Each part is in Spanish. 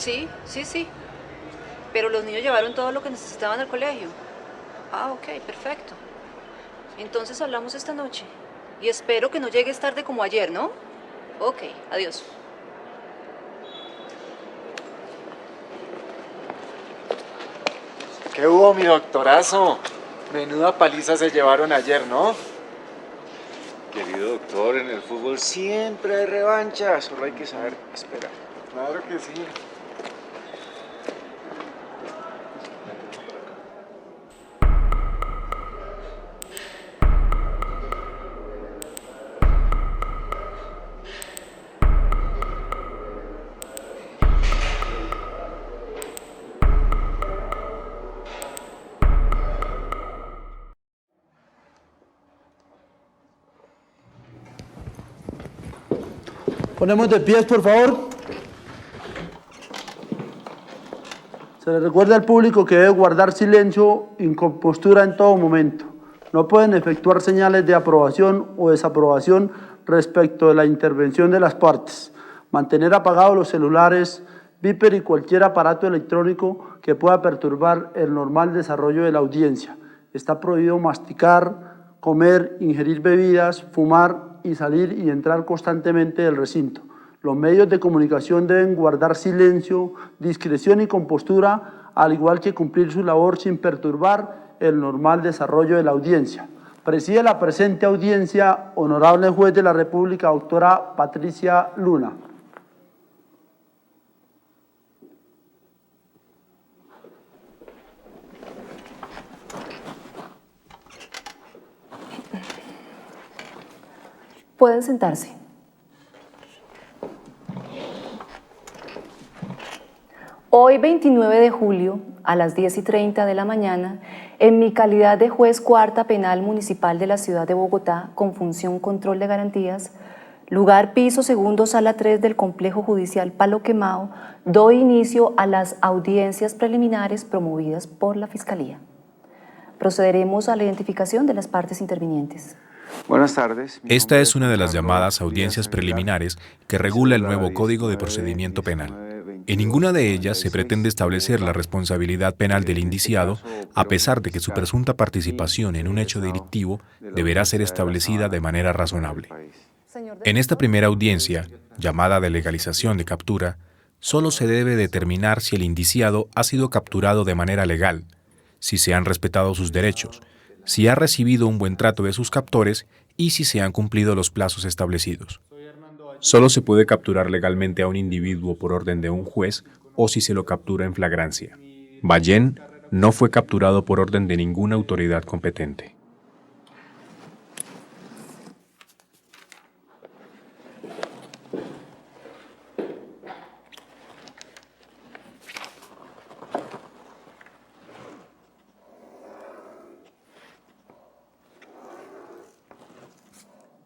Sí, sí, sí. Pero los niños llevaron todo lo que necesitaban al colegio. Ah, ok, perfecto. Entonces hablamos esta noche. Y espero que no llegues tarde como ayer, ¿no? Ok, adiós. ¿Qué hubo, mi doctorazo? Menuda paliza se llevaron ayer, ¿no? Querido doctor, en el fútbol siempre hay revancha, solo hay que saber esperar. Claro que sí. Ponemos de pies, por favor. Se le recuerda al público que debe guardar silencio y compostura en todo momento. No pueden efectuar señales de aprobación o desaprobación respecto de la intervención de las partes. Mantener apagados los celulares, viper y cualquier aparato electrónico que pueda perturbar el normal desarrollo de la audiencia. Está prohibido masticar, comer, ingerir bebidas, fumar y salir y entrar constantemente del recinto. Los medios de comunicación deben guardar silencio, discreción y compostura, al igual que cumplir su labor sin perturbar el normal desarrollo de la audiencia. Preside la presente audiencia, honorable juez de la República, doctora Patricia Luna. Pueden sentarse. Hoy, 29 de julio, a las 10:30 de la mañana, en mi calidad de juez cuarta penal municipal de la ciudad de Bogotá, con función control de garantías, lugar piso segundo, sala 3 del complejo judicial Palo Quemado, doy inicio a las audiencias preliminares promovidas por la Fiscalía. Procederemos a la identificación de las partes intervinientes. Buenas tardes. Esta es una de las llamadas audiencias preliminares que regula el nuevo Código de Procedimiento Penal. En ninguna de ellas se pretende establecer la responsabilidad penal del indiciado, a pesar de que su presunta participación en un hecho delictivo deberá ser establecida de manera razonable. En esta primera audiencia, llamada de legalización de captura, solo se debe determinar si el indiciado ha sido capturado de manera legal, si se han respetado sus derechos, si ha recibido un buen trato de sus captores y si se han cumplido los plazos establecidos. Solo se puede capturar legalmente a un individuo por orden de un juez o si se lo captura en flagrancia. Ballén no fue capturado por orden de ninguna autoridad competente.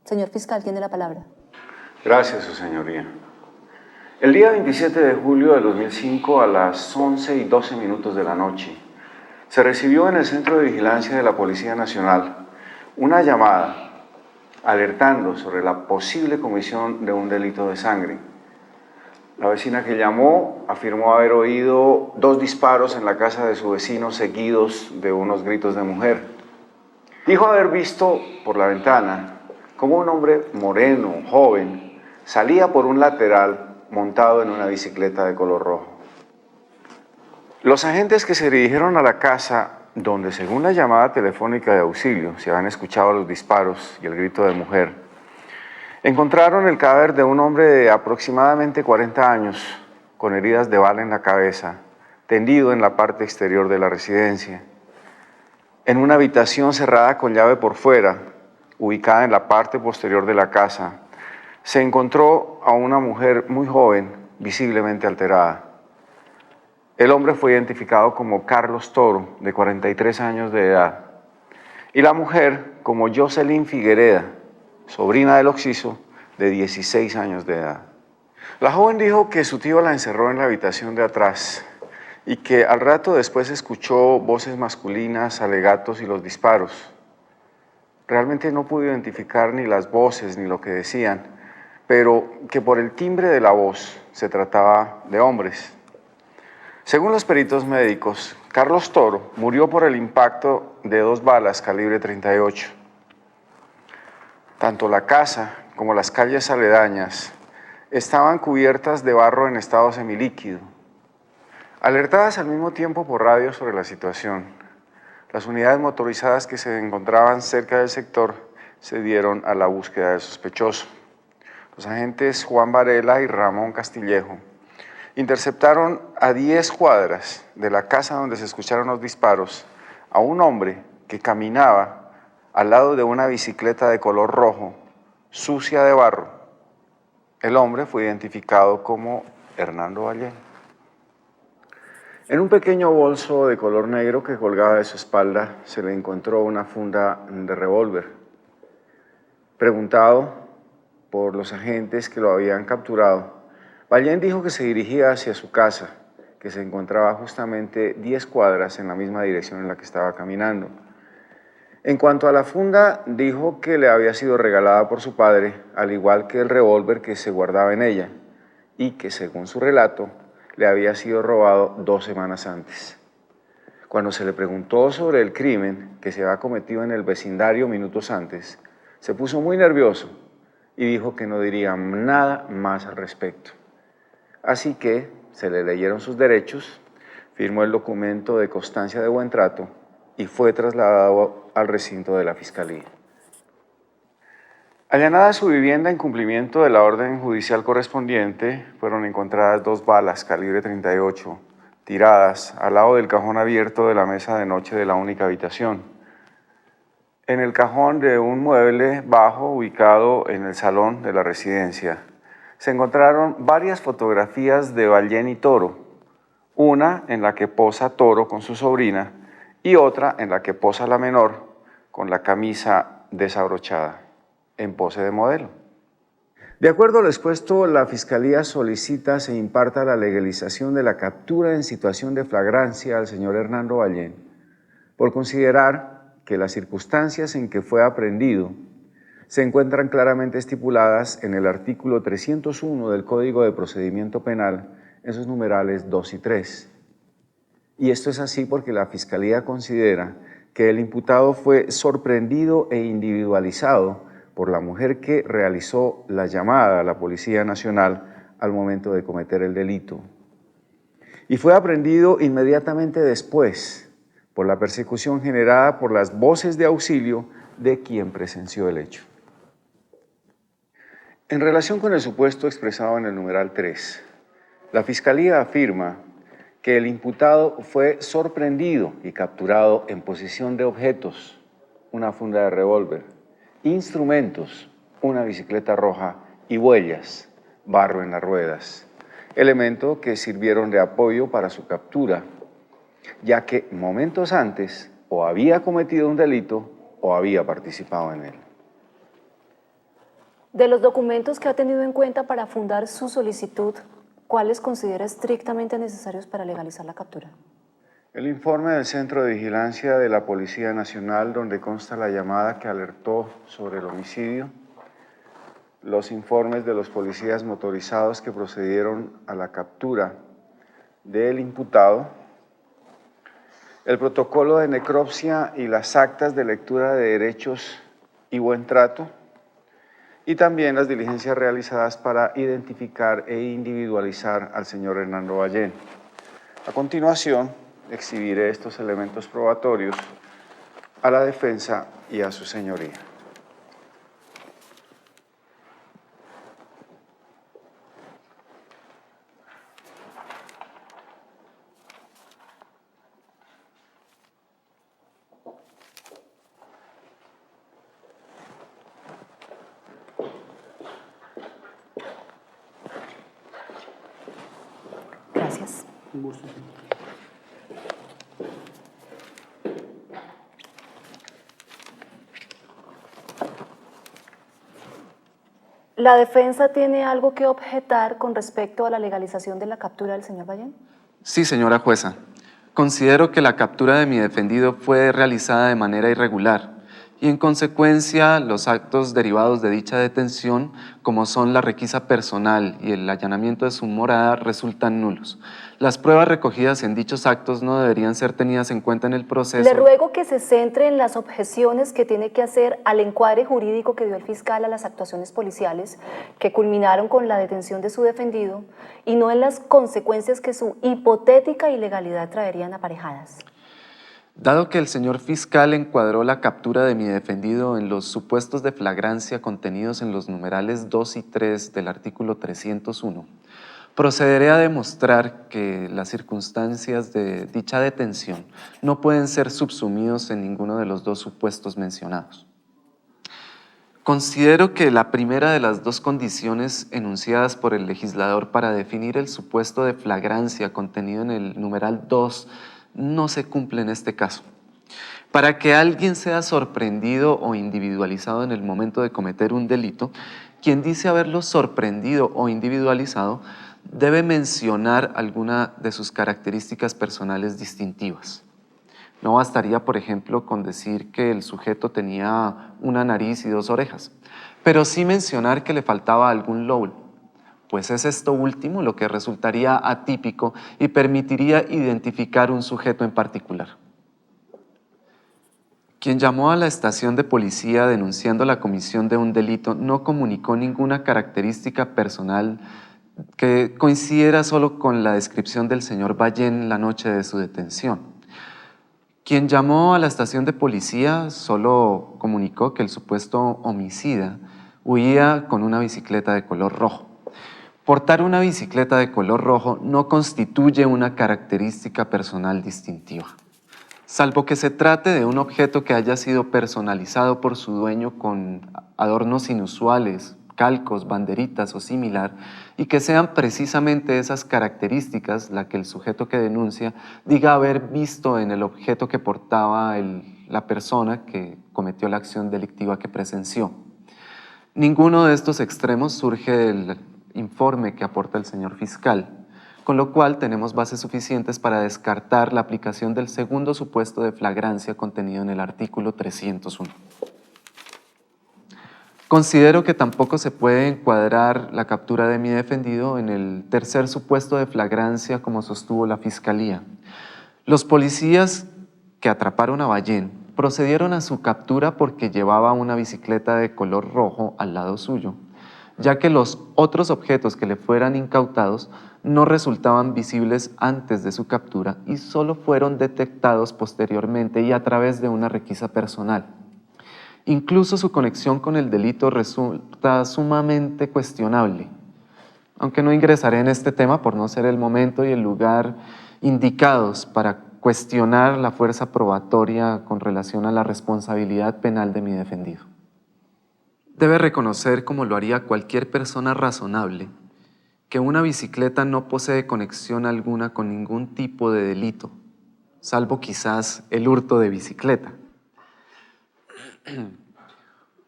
Señor fiscal, tiene la palabra. Gracias, su señoría. El día 27 de julio de 2005, a las 11:12 de la noche, se recibió en el Centro de Vigilancia de la Policía Nacional una llamada alertando sobre la posible comisión de un delito de sangre. La vecina que llamó afirmó haber oído 2 disparos en la casa de su vecino seguidos de unos gritos de mujer. Dijo haber visto por la ventana cómo un hombre moreno, joven, salía por un lateral montado en una bicicleta de color rojo. Los agentes que se dirigieron a la casa, donde según la llamada telefónica de auxilio se habían escuchado los disparos y el grito de mujer, encontraron el cadáver de un hombre de aproximadamente 40 años, con heridas de bala en la cabeza, tendido en la parte exterior de la residencia. En una habitación cerrada con llave por fuera, ubicada en la parte posterior de la casa, se encontró a una mujer muy joven, visiblemente alterada. El hombre fue identificado como Carlos Toro, de 43 años de edad, y la mujer como Jocelyn Figuereda, sobrina del occiso, de 16 años de edad. La joven dijo que su tío la encerró en la habitación de atrás y que al rato después escuchó voces masculinas, alegatos y los disparos. Realmente no pude identificar ni las voces ni lo que decían, pero que por el timbre de la voz se trataba de hombres. Según los peritos médicos, Carlos Toro murió por el impacto de 2 balas calibre 38. Tanto la casa como las calles aledañas estaban cubiertas de barro en estado semilíquido. Alertadas al mismo tiempo por radio sobre la situación, las unidades motorizadas que se encontraban cerca del sector se dieron a la búsqueda del sospechoso. Los agentes Juan Varela y Ramón Castillejo interceptaron a 10 cuadras de la casa donde se escucharon los disparos a un hombre que caminaba al lado de una bicicleta de color rojo, sucia de barro. El hombre fue identificado como Hernando Ballén. En un pequeño bolso de color negro que colgaba de su espalda se le encontró una funda de revólver. Preguntado por los agentes que lo habían capturado, Ballén dijo que se dirigía hacia su casa, que se encontraba justamente 10 cuadras en la misma dirección en la que estaba caminando. En cuanto a la funda, dijo que le había sido regalada por su padre, al igual que el revólver que se guardaba en ella, y que, según su relato, le había sido robado 2 semanas antes. Cuando se le preguntó sobre el crimen que se había cometido en el vecindario minutos antes, se puso muy nervioso y dijo que no diría nada más al respecto. Así que se le leyeron sus derechos, firmó el documento de constancia de buen trato y fue trasladado al recinto de la Fiscalía. Allanada su vivienda en cumplimiento de la orden judicial correspondiente, fueron encontradas 2 balas calibre 38 tiradas al lado del cajón abierto de la mesa de noche de la única habitación. En el cajón de un mueble bajo ubicado en el salón de la residencia, se encontraron varias fotografías de Ballén y Toro, una en la que posa Toro con su sobrina y otra en la que posa la menor con la camisa desabrochada, en pose de modelo. De acuerdo a lo expuesto, la Fiscalía solicita se imparta la legalización de la captura en situación de flagrancia al señor Hernando Ballén, por considerar que las circunstancias en que fue aprehendido se encuentran claramente estipuladas en el artículo 301 del Código de Procedimiento Penal, en sus numerales 2 y 3. Y esto es así porque la Fiscalía considera que el imputado fue sorprendido e individualizado por la mujer que realizó la llamada a la Policía Nacional al momento de cometer el delito. Y fue aprehendido inmediatamente después por la persecución generada por las voces de auxilio de quien presenció el hecho. En relación con el supuesto expresado en el numeral 3, la Fiscalía afirma que el imputado fue sorprendido y capturado en posesión de objetos, una funda de revólver, instrumentos, una bicicleta roja y huellas, barro en las ruedas, elementos que sirvieron de apoyo para su captura, ya que momentos antes o había cometido un delito o había participado en él. De los documentos que ha tenido en cuenta para fundar su solicitud, ¿cuáles considera estrictamente necesarios para legalizar la captura? El informe del Centro de Vigilancia de la Policía Nacional, donde consta la llamada que alertó sobre el homicidio, los informes de los policías motorizados que procedieron a la captura del imputado, el protocolo de necropsia y las actas de lectura de derechos y buen trato, y también las diligencias realizadas para identificar e individualizar al señor Hernando Ballén. A continuación, exhibiré estos elementos probatorios a la defensa y a su señoría. Gracias. Un gusto. ¿La defensa tiene algo que objetar con respecto a la legalización de la captura del señor Ballén? Sí, señora jueza. Considero que la captura de mi defendido fue realizada de manera irregular, y en consecuencia los actos derivados de dicha detención, como son la requisa personal y el allanamiento de su morada, resultan nulos. Las pruebas recogidas en dichos actos no deberían ser tenidas en cuenta en el proceso. Le ruego que se centre en las objeciones que tiene que hacer al encuadre jurídico que dio el fiscal a las actuaciones policiales que culminaron con la detención de su defendido y no en las consecuencias que su hipotética ilegalidad traerían aparejadas. Dado que el señor fiscal encuadró la captura de mi defendido en los supuestos de flagrancia contenidos en los numerales 2 y 3 del artículo 301, procederé a demostrar que las circunstancias de dicha detención no pueden ser subsumidos en ninguno de los dos supuestos mencionados. Considero que la primera de las dos condiciones enunciadas por el legislador para definir el supuesto de flagrancia contenido en el numeral 2 no se cumple en este caso. Para que alguien sea sorprendido o individualizado en el momento de cometer un delito, quien dice haberlo sorprendido o individualizado debe mencionar alguna de sus características personales distintivas. No bastaría, por ejemplo, con decir que el sujeto tenía una nariz y 2 orejas, pero sí mencionar que le faltaba algún lóbulo, pues es esto último lo que resultaría atípico y permitiría identificar un sujeto en particular. Quien llamó a la estación de policía denunciando la comisión de un delito no comunicó ninguna característica personal que coincidiera solo con la descripción del señor Ballén la noche de su detención. Quien llamó a la estación de policía solo comunicó que el supuesto homicida huía con una bicicleta de color rojo. Portar una bicicleta de color rojo no constituye una característica personal distintiva, salvo que se trate de un objeto que haya sido personalizado por su dueño con adornos inusuales, calcos, banderitas o similar, y que sean precisamente esas características la que el sujeto que denuncia diga haber visto en el objeto que portaba la persona que cometió la acción delictiva que presenció. Ninguno de estos extremos surge del informe que aporta el señor fiscal, con lo cual tenemos bases suficientes para descartar la aplicación del segundo supuesto de flagrancia contenido en el artículo 301. Considero que tampoco se puede encuadrar la captura de mi defendido en el tercer supuesto de flagrancia como sostuvo la Fiscalía. Los policías que atraparon a Ballén procedieron a su captura porque llevaba una bicicleta de color rojo al lado suyo, ya que los otros objetos que le fueran incautados no resultaban visibles antes de su captura y solo fueron detectados posteriormente y a través de una requisa personal. Incluso su conexión con el delito resulta sumamente cuestionable, aunque no ingresaré en este tema por no ser el momento y el lugar indicados para cuestionar la fuerza probatoria con relación a la responsabilidad penal de mi defendido. Debe reconocer, como lo haría cualquier persona razonable, que una bicicleta no posee conexión alguna con ningún tipo de delito, salvo quizás el hurto de bicicleta.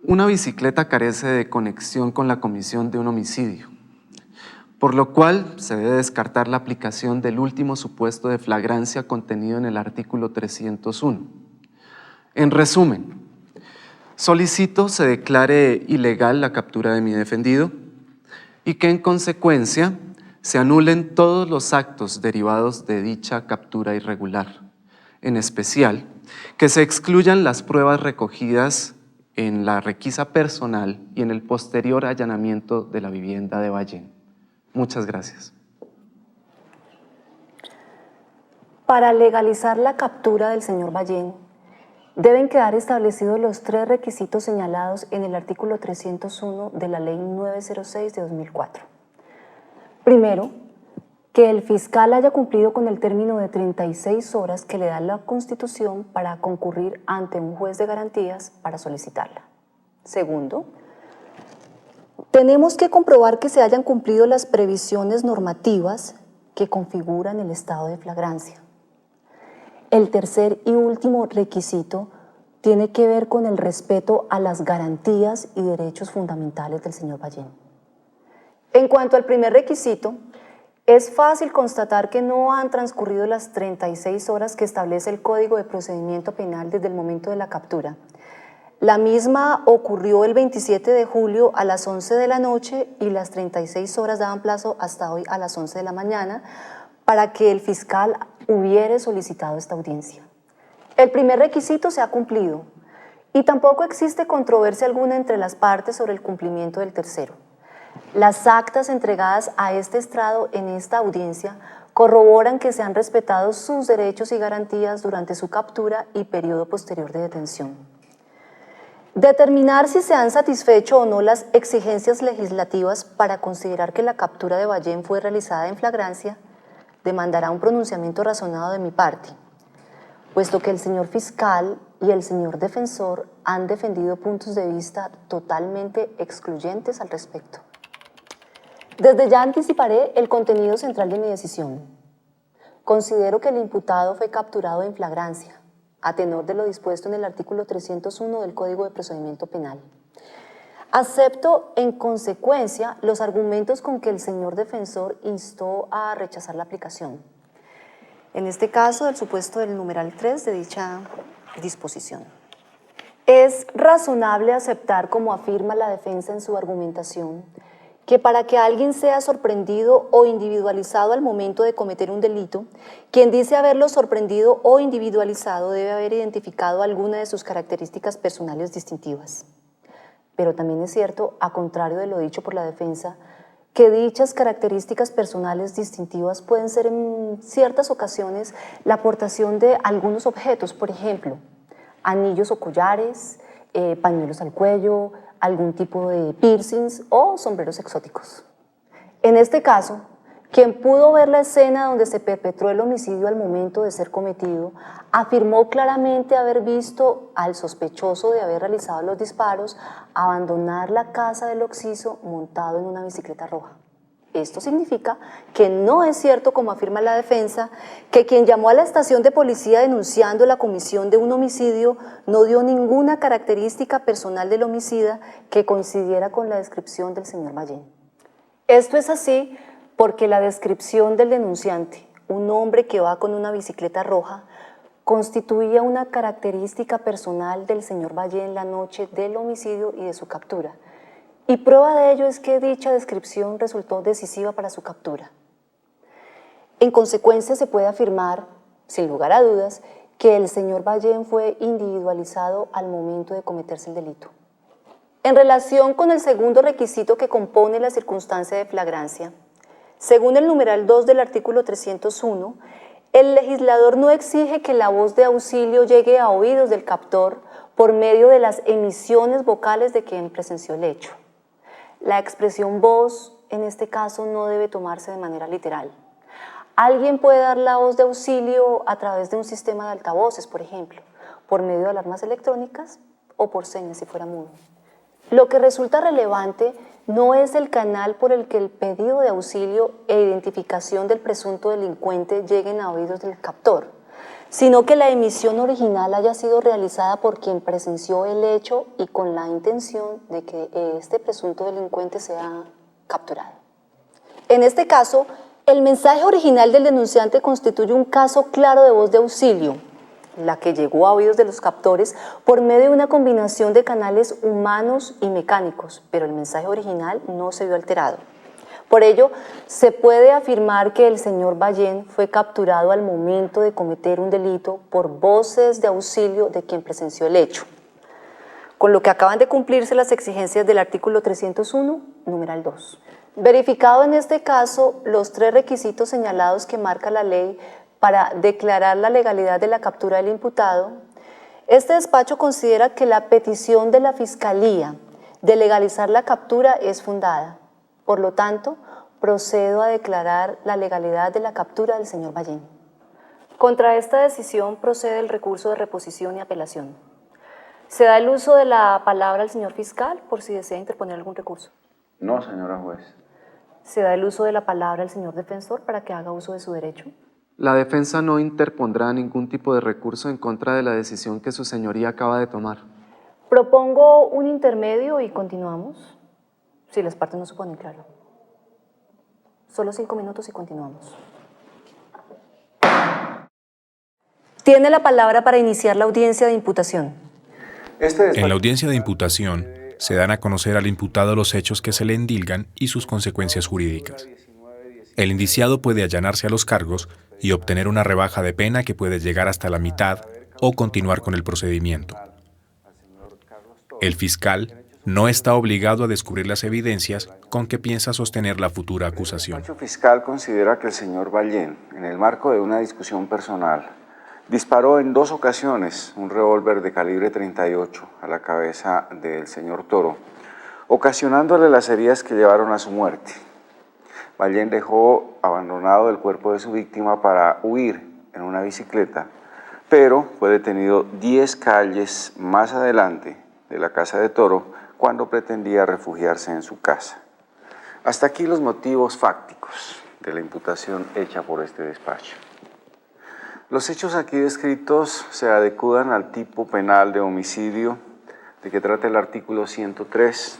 Una bicicleta carece de conexión con la comisión de un homicidio, por lo cual se debe descartar la aplicación del último supuesto de flagrancia contenido en el artículo 301. En resumen, solicito se declare ilegal la captura de mi defendido y que en consecuencia se anulen todos los actos derivados de dicha captura irregular, en especial que se excluyan las pruebas recogidas en la requisa personal y en el posterior allanamiento de la vivienda de Ballén. Muchas gracias. Para legalizar la captura del señor Ballén, deben quedar establecidos los 3 requisitos señalados en el artículo 301 de la Ley 906 de 2004. Primero, que el fiscal haya cumplido con el término de 36 horas que le da la Constitución para concurrir ante un juez de garantías para solicitarla. Segundo, tenemos que comprobar que se hayan cumplido las previsiones normativas que configuran el estado de flagrancia. El tercer y último requisito tiene que ver con el respeto a las garantías y derechos fundamentales del señor Ballén. En cuanto al primer requisito, es fácil constatar que no han transcurrido las 36 horas que establece el Código de Procedimiento Penal desde el momento de la captura. La misma ocurrió el 27 de julio a las 11 de la noche y las 36 horas daban plazo hasta hoy a las 11 de la mañana para que el fiscal hubiera solicitado esta audiencia. El primer requisito se ha cumplido y tampoco existe controversia alguna entre las partes sobre el cumplimiento del tercero. Las actas entregadas a este estrado en esta audiencia corroboran que se han respetado sus derechos y garantías durante su captura y periodo posterior de detención. Determinar si se han satisfecho o no las exigencias legislativas para considerar que la captura de Ballén fue realizada en flagrancia demandará un pronunciamiento razonado de mi parte, puesto que el señor fiscal y el señor defensor han defendido puntos de vista totalmente excluyentes al respecto. Desde ya anticiparé el contenido central de mi decisión. Considero que el imputado fue capturado en flagrancia, a tenor de lo dispuesto en el artículo 301 del Código de Procedimiento Penal. Acepto, en consecuencia, los argumentos con que el señor defensor instó a rechazar la aplicación. En este caso, del supuesto del numeral 3 de dicha disposición. Es razonable aceptar, como afirma la defensa en su argumentación, que para que alguien sea sorprendido o individualizado al momento de cometer un delito, quien dice haberlo sorprendido o individualizado debe haber identificado alguna de sus características personales distintivas. Pero también es cierto, a contrario de lo dicho por la defensa, que dichas características personales distintivas pueden ser en ciertas ocasiones la aportación de algunos objetos, por ejemplo, anillos o collares, pañuelos al cuello, algún tipo de piercings o sombreros exóticos. En este caso, quien pudo ver la escena donde se perpetró el homicidio al momento de ser cometido, afirmó claramente haber visto al sospechoso de haber realizado los disparos abandonar la casa del occiso montado en una bicicleta roja. Esto significa que no es cierto, como afirma la defensa, que quien llamó a la estación de policía denunciando la comisión de un homicidio no dio ninguna característica personal del homicida que coincidiera con la descripción del señor Ballén. Esto es así porque la descripción del denunciante, un hombre que va con una bicicleta roja, constituía una característica personal del señor Ballén la noche del homicidio y de su captura. Y prueba de ello es que dicha descripción resultó decisiva para su captura. En consecuencia, se puede afirmar, sin lugar a dudas, que el señor Ballén fue individualizado al momento de cometerse el delito. En relación con el segundo requisito que compone la circunstancia de flagrancia, según el numeral 2 del artículo 301, el legislador no exige que la voz de auxilio llegue a oídos del captor por medio de las emisiones vocales de quien presenció el hecho. La expresión voz, en este caso, no debe tomarse de manera literal. Alguien puede dar la voz de auxilio a través de un sistema de altavoces, por ejemplo, por medio de alarmas electrónicas o por señas si fuera mudo. Lo que resulta relevante no es el canal por el que el pedido de auxilio e identificación del presunto delincuente lleguen a oídos del captor, sino que la emisión original haya sido realizada por quien presenció el hecho y con la intención de que este presunto delincuente sea capturado. En este caso, el mensaje original del denunciante constituye un caso claro de voz de auxilio, la que llegó a oídos de los captores por medio de una combinación de canales humanos y mecánicos, pero el mensaje original no se vio alterado. Por ello, se puede afirmar que el señor Ballén fue capturado al momento de cometer un delito por voces de auxilio de quien presenció el hecho, con lo que acaban de cumplirse las exigencias del artículo 301, numeral 2. Verificado en este caso los tres requisitos señalados que marca la ley para declarar la legalidad de la captura del imputado, este despacho considera que la petición de la Fiscalía de legalizar la captura es fundada. Por lo tanto, procedo a declarar la legalidad de la captura del señor Ballén. Contra esta decisión procede el recurso de reposición y apelación. ¿Se da el uso de la palabra al señor fiscal por si desea interponer algún recurso? No, señora juez. ¿Se da el uso de la palabra al señor defensor para que haga uso de su derecho? La defensa no interpondrá ningún tipo de recurso en contra de la decisión que su señoría acaba de tomar. Propongo un intermedio y continuamos, si las partes no se ponen claro. Solo 5 minutos y continuamos. Tiene la palabra para iniciar la audiencia de imputación. En la audiencia de imputación, se dan a conocer al imputado los hechos que se le endilgan y sus consecuencias jurídicas. El indiciado puede allanarse a los cargos y obtener una rebaja de pena que puede llegar hasta la mitad o continuar con el procedimiento. El fiscal no está obligado a descubrir las evidencias con que piensa sostener la futura acusación. El despacho fiscal considera que el señor Ballén, en el marco de una discusión personal, disparó en 2 ocasiones un revólver de calibre 38 a la cabeza del señor Toro, ocasionándole las heridas que llevaron a su muerte. Ballén dejó abandonado el cuerpo de su víctima para huir en una bicicleta, pero fue detenido 10 calles más adelante de la casa de Toro cuando pretendía refugiarse en su casa. Hasta aquí los motivos fácticos de la imputación hecha por este despacho. Los hechos aquí descritos se adecuan al tipo penal de homicidio de que trata el artículo 103,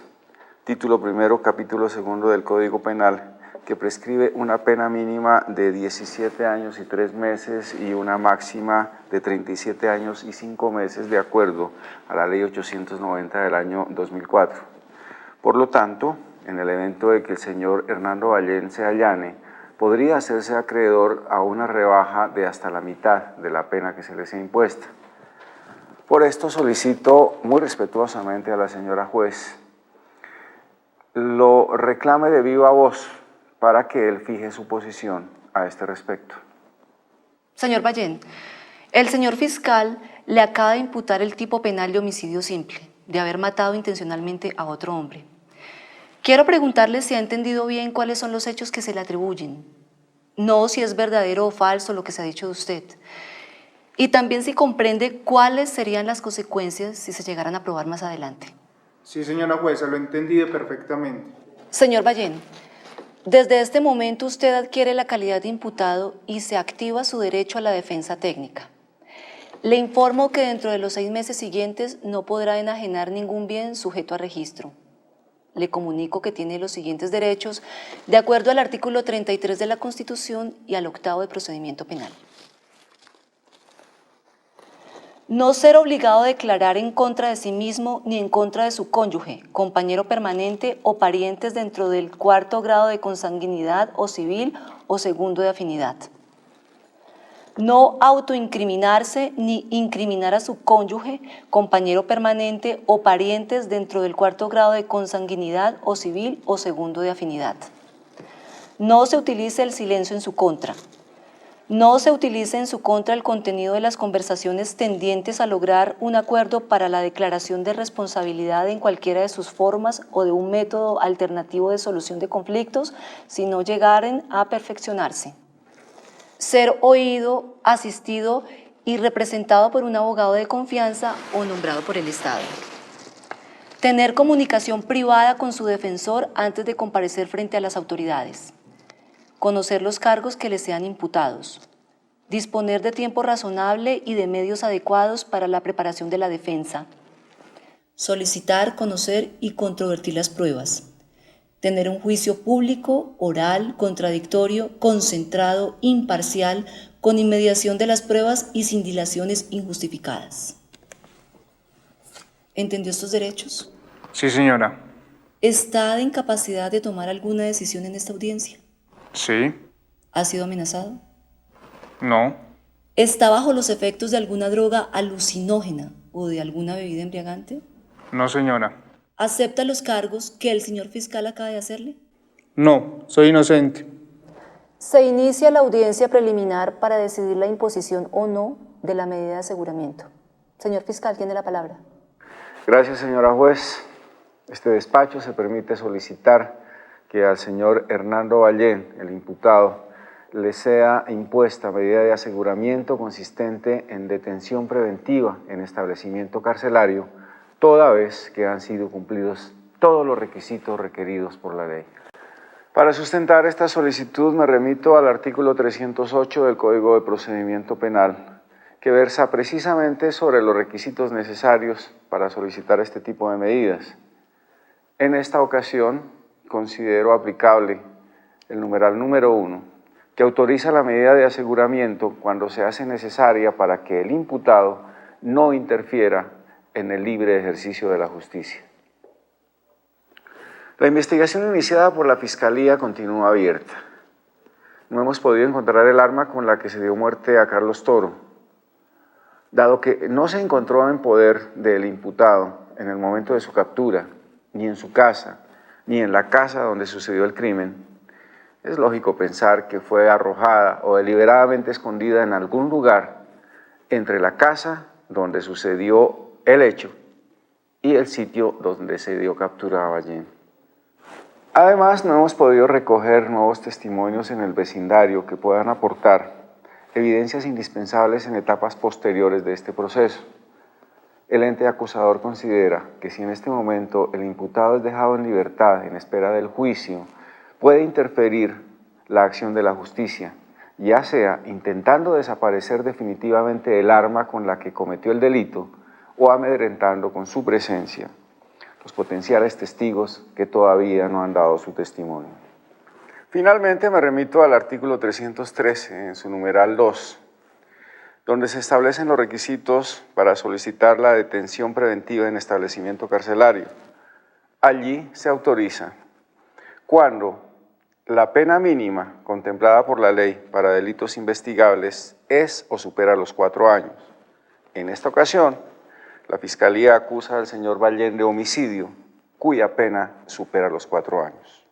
título primero, capítulo segundo del Código Penal, que prescribe una pena mínima de 17 años y 3 meses y una máxima de 37 años y 5 meses de acuerdo a la Ley 890 del año 2004. Por lo tanto, en el evento de que el señor Hernando Ballén se allane, podría hacerse acreedor a una rebaja de hasta la mitad de la pena que se le sea impuesta. Por esto solicito muy respetuosamente a la señora juez lo reclame de viva voz para que él fije su posición a este respecto. Señor Ballén, el señor fiscal le acaba de imputar el tipo penal de homicidio simple, de haber matado intencionalmente a otro hombre. Quiero preguntarle si ha entendido bien cuáles son los hechos que se le atribuyen, no si es verdadero o falso lo que se ha dicho de usted, y también si comprende cuáles serían las consecuencias si se llegaran a probar más adelante. Sí, señora jueza, lo he entendido perfectamente. Señor Ballén, desde este momento usted adquiere la calidad de imputado y se activa su derecho a la defensa técnica. Le informo que dentro de los 6 meses siguientes no podrá enajenar ningún bien sujeto a registro. Le comunico que tiene los siguientes derechos de acuerdo al artículo 33 de la Constitución y al 8º de procedimiento penal. No ser obligado a declarar en contra de sí mismo ni en contra de su cónyuge, compañero permanente o parientes dentro del 4º grado de consanguinidad o civil o 2º de afinidad. No autoincriminarse ni incriminar a su cónyuge, compañero permanente o parientes dentro del 4º grado de consanguinidad o civil o 2º de afinidad. No se utilice el silencio en su contra. No se utilice en su contra el contenido de las conversaciones tendientes a lograr un acuerdo para la declaración de responsabilidad en cualquiera de sus formas o de un método alternativo de solución de conflictos si no llegaren a perfeccionarse. Ser oído, asistido y representado por un abogado de confianza o nombrado por el Estado. Tener comunicación privada con su defensor antes de comparecer frente a las autoridades. Conocer los cargos que le sean imputados. Disponer de tiempo razonable y de medios adecuados para la preparación de la defensa. Solicitar, conocer y controvertir las pruebas. Tener un juicio público, oral, contradictorio, concentrado, imparcial, con inmediación de las pruebas y sin dilaciones injustificadas. ¿Entendió estos derechos? Sí, señora. ¿Está de incapacidad de tomar alguna decisión en esta audiencia? Sí. ¿Ha sido amenazado? No. ¿Está bajo los efectos de alguna droga alucinógena o de alguna bebida embriagante? No, señora. ¿Acepta los cargos que el señor fiscal acaba de hacerle? No, soy inocente. Se inicia la audiencia preliminar para decidir la imposición o no de la medida de aseguramiento. Señor fiscal, tiene la palabra. Gracias, señora juez. Este despacho se permite solicitar que al señor Hernando Ballén, el imputado, le sea impuesta medida de aseguramiento consistente en detención preventiva en establecimiento carcelario, toda vez que han sido cumplidos todos los requisitos requeridos por la ley. Para sustentar esta solicitud me remito al artículo 308 del Código de Procedimiento Penal, que versa precisamente sobre los requisitos necesarios para solicitar este tipo de medidas. En esta ocasión considero aplicable el numeral número 1, que autoriza la medida de aseguramiento cuando se hace necesaria para que el imputado no interfiera en el libre ejercicio de la justicia. La investigación iniciada por la Fiscalía continúa abierta. No hemos podido encontrar el arma con la que se dio muerte a Carlos Toro, dado que no se encontró en poder del imputado en el momento de su captura, ni en su casa, ni en la casa donde sucedió el crimen. Es lógico pensar que fue arrojada o deliberadamente escondida en algún lugar entre la casa donde sucedió el hecho y el sitio donde se dio captura a Ballén. Además, no hemos podido recoger nuevos testimonios en el vecindario que puedan aportar evidencias indispensables en etapas posteriores de este proceso. El ente acusador considera que si en este momento el imputado es dejado en libertad en espera del juicio, puede interferir la acción de la justicia, ya sea intentando desaparecer definitivamente el arma con la que cometió el delito o amedrentando con su presencia los potenciales testigos que todavía no han dado su testimonio. Finalmente me remito al artículo 313 en su numeral 2, donde se establecen los requisitos para solicitar la detención preventiva en establecimiento carcelario. Allí se autoriza cuando la pena mínima contemplada por la ley para delitos investigables es o supera los 4 años. En esta ocasión, la Fiscalía acusa al señor Ballén de homicidio, cuya pena supera los 4 años.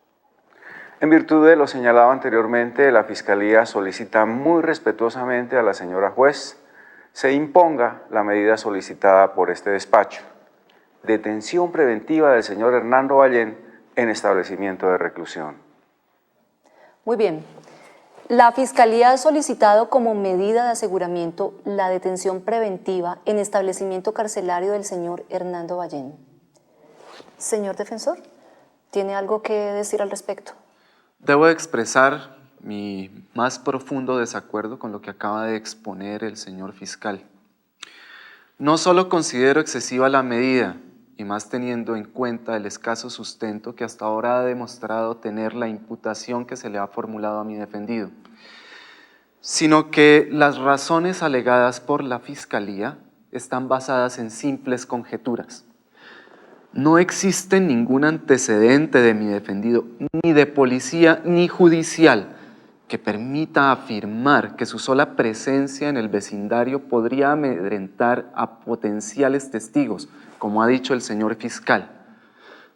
En virtud de lo señalado anteriormente, la Fiscalía solicita muy respetuosamente a la señora juez se imponga la medida solicitada por este despacho: detención preventiva del señor Hernando Ballén en establecimiento de reclusión. Muy bien. La Fiscalía ha solicitado como medida de aseguramiento la detención preventiva en establecimiento carcelario del señor Hernando Ballén. Señor defensor, ¿tiene algo que decir al respecto? Debo expresar mi más profundo desacuerdo con lo que acaba de exponer el señor fiscal. No solo considero excesiva la medida, y más teniendo en cuenta el escaso sustento que hasta ahora ha demostrado tener la imputación que se le ha formulado a mi defendido, sino que las razones alegadas por la Fiscalía están basadas en simples conjeturas. No existe ningún antecedente de mi defendido, ni de policía ni judicial, que permita afirmar que su sola presencia en el vecindario podría amedrentar a potenciales testigos, como ha dicho el señor fiscal.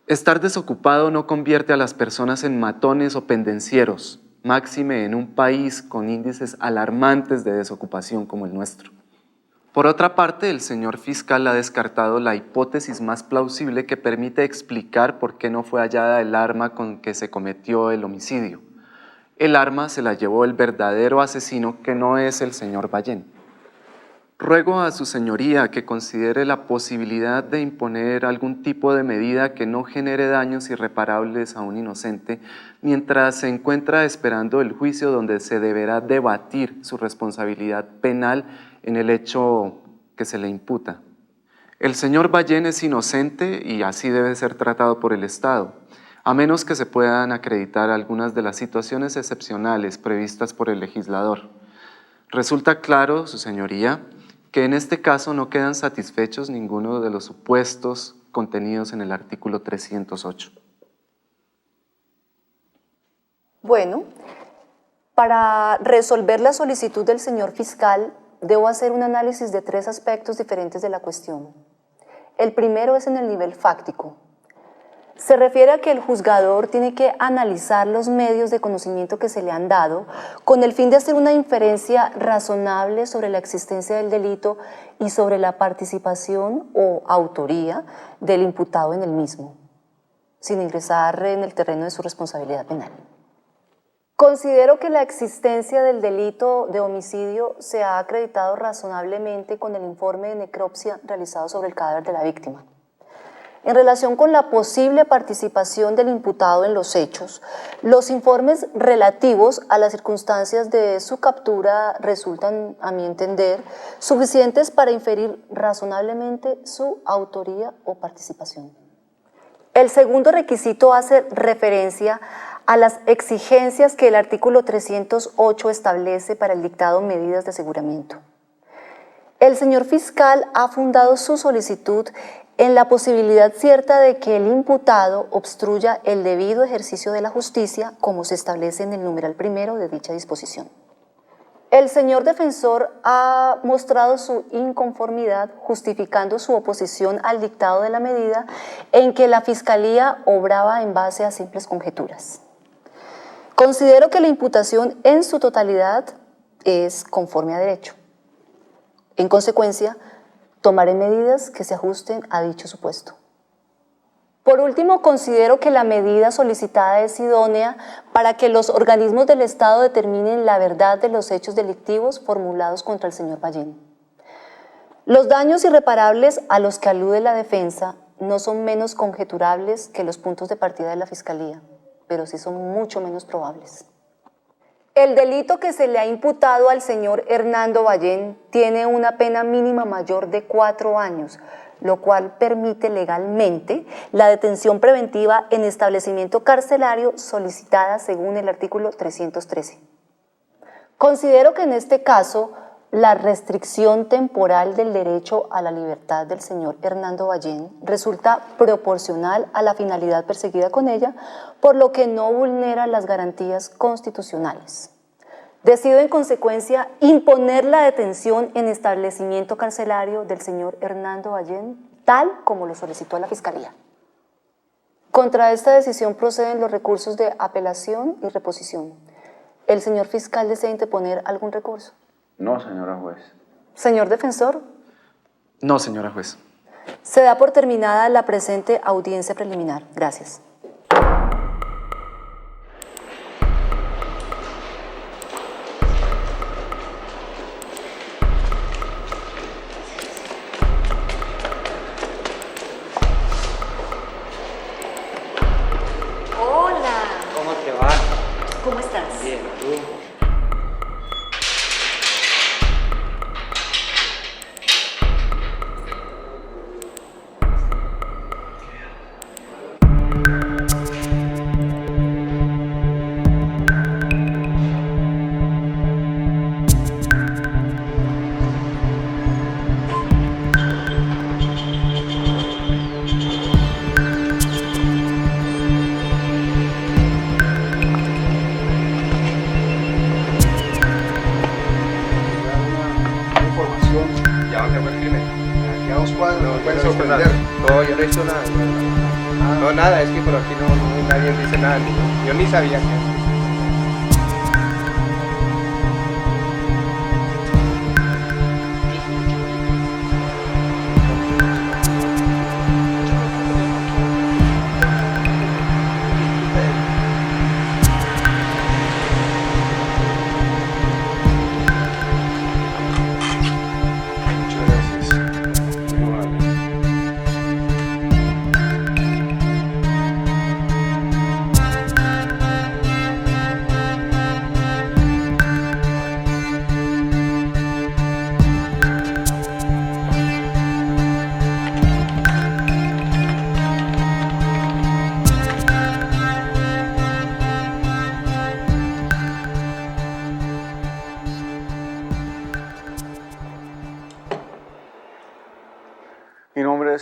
Estar desocupado no convierte a las personas en matones o pendencieros, máxime en un país con índices alarmantes de desocupación como el nuestro. Por otra parte, el señor fiscal ha descartado la hipótesis más plausible que permite explicar por qué no fue hallada el arma con que se cometió el homicidio. El arma se la llevó el verdadero asesino, que no es el señor Ballén. Ruego a su señoría que considere la posibilidad de imponer algún tipo de medida que no genere daños irreparables a un inocente mientras se encuentra esperando el juicio donde se deberá debatir su responsabilidad penal en el hecho que se le imputa. El señor Ballén es inocente y así debe ser tratado por el Estado, a menos que se puedan acreditar algunas de las situaciones excepcionales previstas por el legislador. Resulta claro, su señoría, que en este caso no quedan satisfechos ninguno de los supuestos contenidos en el artículo 308. Bueno, para resolver la solicitud del señor fiscal, debo hacer un análisis de 3 aspectos diferentes de la cuestión. El primero es en el nivel fáctico. Se refiere a que el juzgador tiene que analizar los medios de conocimiento que se le han dado con el fin de hacer una inferencia razonable sobre la existencia del delito y sobre la participación o autoría del imputado en el mismo, sin ingresar en el terreno de su responsabilidad penal. Considero que la existencia del delito de homicidio se ha acreditado razonablemente con el informe de necropsia realizado sobre el cadáver de la víctima. En relación con la posible participación del imputado en los hechos, los informes relativos a las circunstancias de su captura resultan, a mi entender, suficientes para inferir razonablemente su autoría o participación. El segundo requisito hace referencia a las exigencias que el artículo 308 establece para el dictado de medidas de aseguramiento. El señor fiscal ha fundado su solicitud en la posibilidad cierta de que el imputado obstruya el debido ejercicio de la justicia como se establece en el numeral primero de dicha disposición. El señor defensor ha mostrado su inconformidad justificando su oposición al dictado de la medida en que la Fiscalía obraba en base a simples conjeturas. Considero que la imputación en su totalidad es conforme a derecho. En consecuencia, tomaré medidas que se ajusten a dicho supuesto. Por último, considero que la medida solicitada es idónea para que los organismos del Estado determinen la verdad de los hechos delictivos formulados contra el señor Ballén. Los daños irreparables a los que alude la defensa no son menos conjeturables que los puntos de partida de la Fiscalía, pero sí son mucho menos probables. El delito que se le ha imputado al señor Hernando Ballén tiene una pena mínima mayor de 4 años, lo cual permite legalmente la detención preventiva en establecimiento carcelario solicitada según el artículo 313. Considero que en este caso la restricción temporal del derecho a la libertad del señor Hernando Ballén resulta proporcional a la finalidad perseguida con ella, por lo que no vulnera las garantías constitucionales. Decido en consecuencia imponer la detención en establecimiento carcelario del señor Hernando Ballén, tal como lo solicitó la Fiscalía. Contra esta decisión proceden los recursos de apelación y reposición. ¿El señor fiscal desea interponer algún recurso? No, señora juez. Señor defensor, No, señora juez. se da por terminada la presente audiencia preliminar. Gracias. Hola, ¿Cómo te va? ¿cómo estás? Bien, ¿tú? ¿Ya dónde fue el crimen? Aquí a 2 cuadras, no pueden sorprender. No, yo no he hecho nada. No, nada, es que por aquí nadie dice nada. Yo ni sabía que...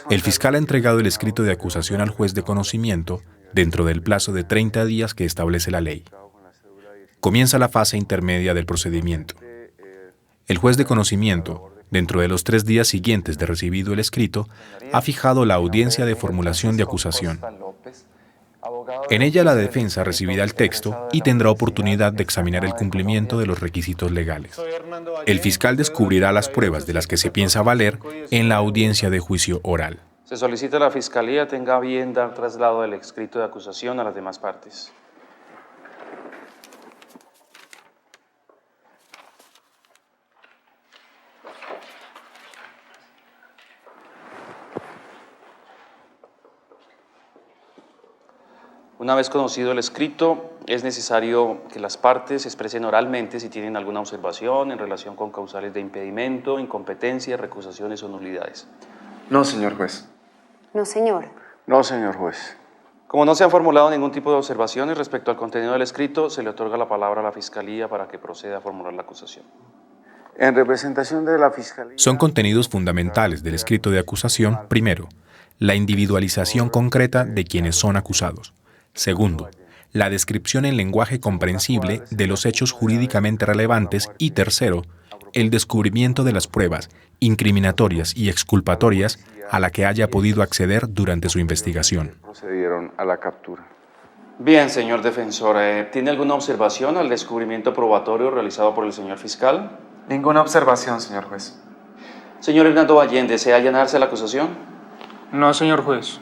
El fiscal ha entregado el escrito de acusación al juez de conocimiento dentro del plazo de 30 días que establece la ley. Comienza la fase intermedia del procedimiento. El juez de conocimiento, dentro de los 3 días siguientes de recibido el escrito, ha fijado la audiencia de formulación de acusación. En ella la defensa recibirá el texto y tendrá oportunidad de examinar el cumplimiento de los requisitos legales. El fiscal descubrirá las pruebas de las que se piensa valer en la audiencia de juicio oral. Se solicita a la Fiscalía tenga a bien dar traslado del escrito de acusación a las demás partes. Una vez conocido el escrito, es necesario que las partes expresen oralmente si tienen alguna observación en relación con causales de impedimento, incompetencia, recusaciones o nulidades. No, señor juez. No, señor. No, señor juez. Como no se han formulado ningún tipo de observaciones respecto al contenido del escrito, se le otorga la palabra a la Fiscalía para que proceda a formular la acusación. En representación de la Fiscalía... Son contenidos fundamentales del escrito de acusación, primero, la individualización concreta de quienes son acusados. Segundo, la descripción en lenguaje comprensible de los hechos jurídicamente relevantes. Y tercero, el descubrimiento de las pruebas incriminatorias y exculpatorias a la que haya podido acceder durante su investigación. Procedieron a la captura. Bien, señor defensor, ¿tiene alguna observación al descubrimiento probatorio realizado por el señor fiscal? Ninguna observación, señor juez. Señor Hernando Ballén, ¿desea allanarse la acusación? No, señor juez.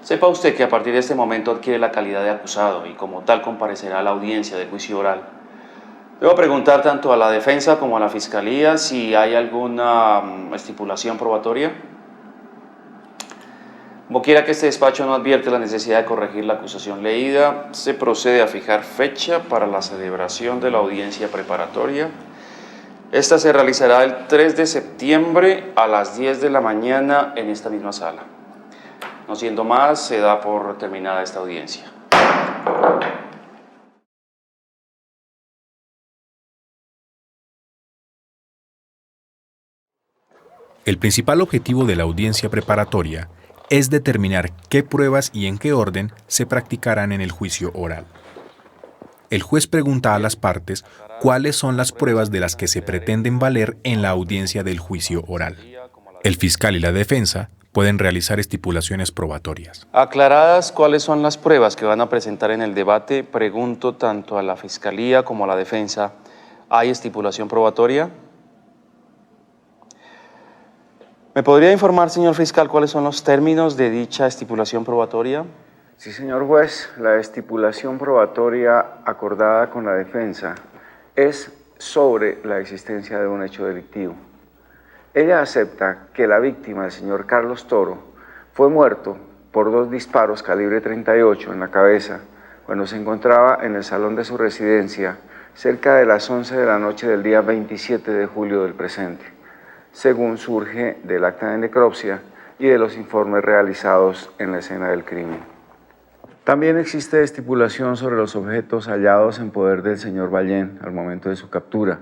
Sepa usted que a partir de este momento adquiere la calidad de acusado y como tal comparecerá a la audiencia del juicio oral. Debo preguntar tanto a la defensa como a la fiscalía si hay alguna estipulación probatoria. Como quiera que este despacho no advierte la necesidad de corregir la acusación leída, se procede a fijar fecha para la celebración de la audiencia preparatoria. Esta se realizará el 3 de septiembre a las 10 de la mañana en esta misma sala. No siendo más, se da por terminada esta audiencia. El principal objetivo de la audiencia preparatoria es determinar qué pruebas y en qué orden se practicarán en el juicio oral. El juez pregunta a las partes cuáles son las pruebas de las que se pretenden valer en la audiencia del juicio oral. El fiscal y la defensa pueden realizar estipulaciones probatorias. Aclaradas cuáles son las pruebas que van a presentar en el debate, pregunto tanto a la fiscalía como a la defensa, ¿hay estipulación probatoria? ¿Me podría informar, señor fiscal, cuáles son los términos de dicha estipulación probatoria? Sí, señor juez, la estipulación probatoria acordada con la defensa es sobre la existencia de un hecho delictivo. Ella acepta que la víctima, el señor Carlos Toro, fue muerto por 2 disparos calibre 38 en la cabeza cuando se encontraba en el salón de su residencia cerca de las 11 de la noche del día 27 de julio del presente, según surge del acta de necropsia y de los informes realizados en la escena del crimen. También existe estipulación sobre los objetos hallados en poder del señor Ballén al momento de su captura.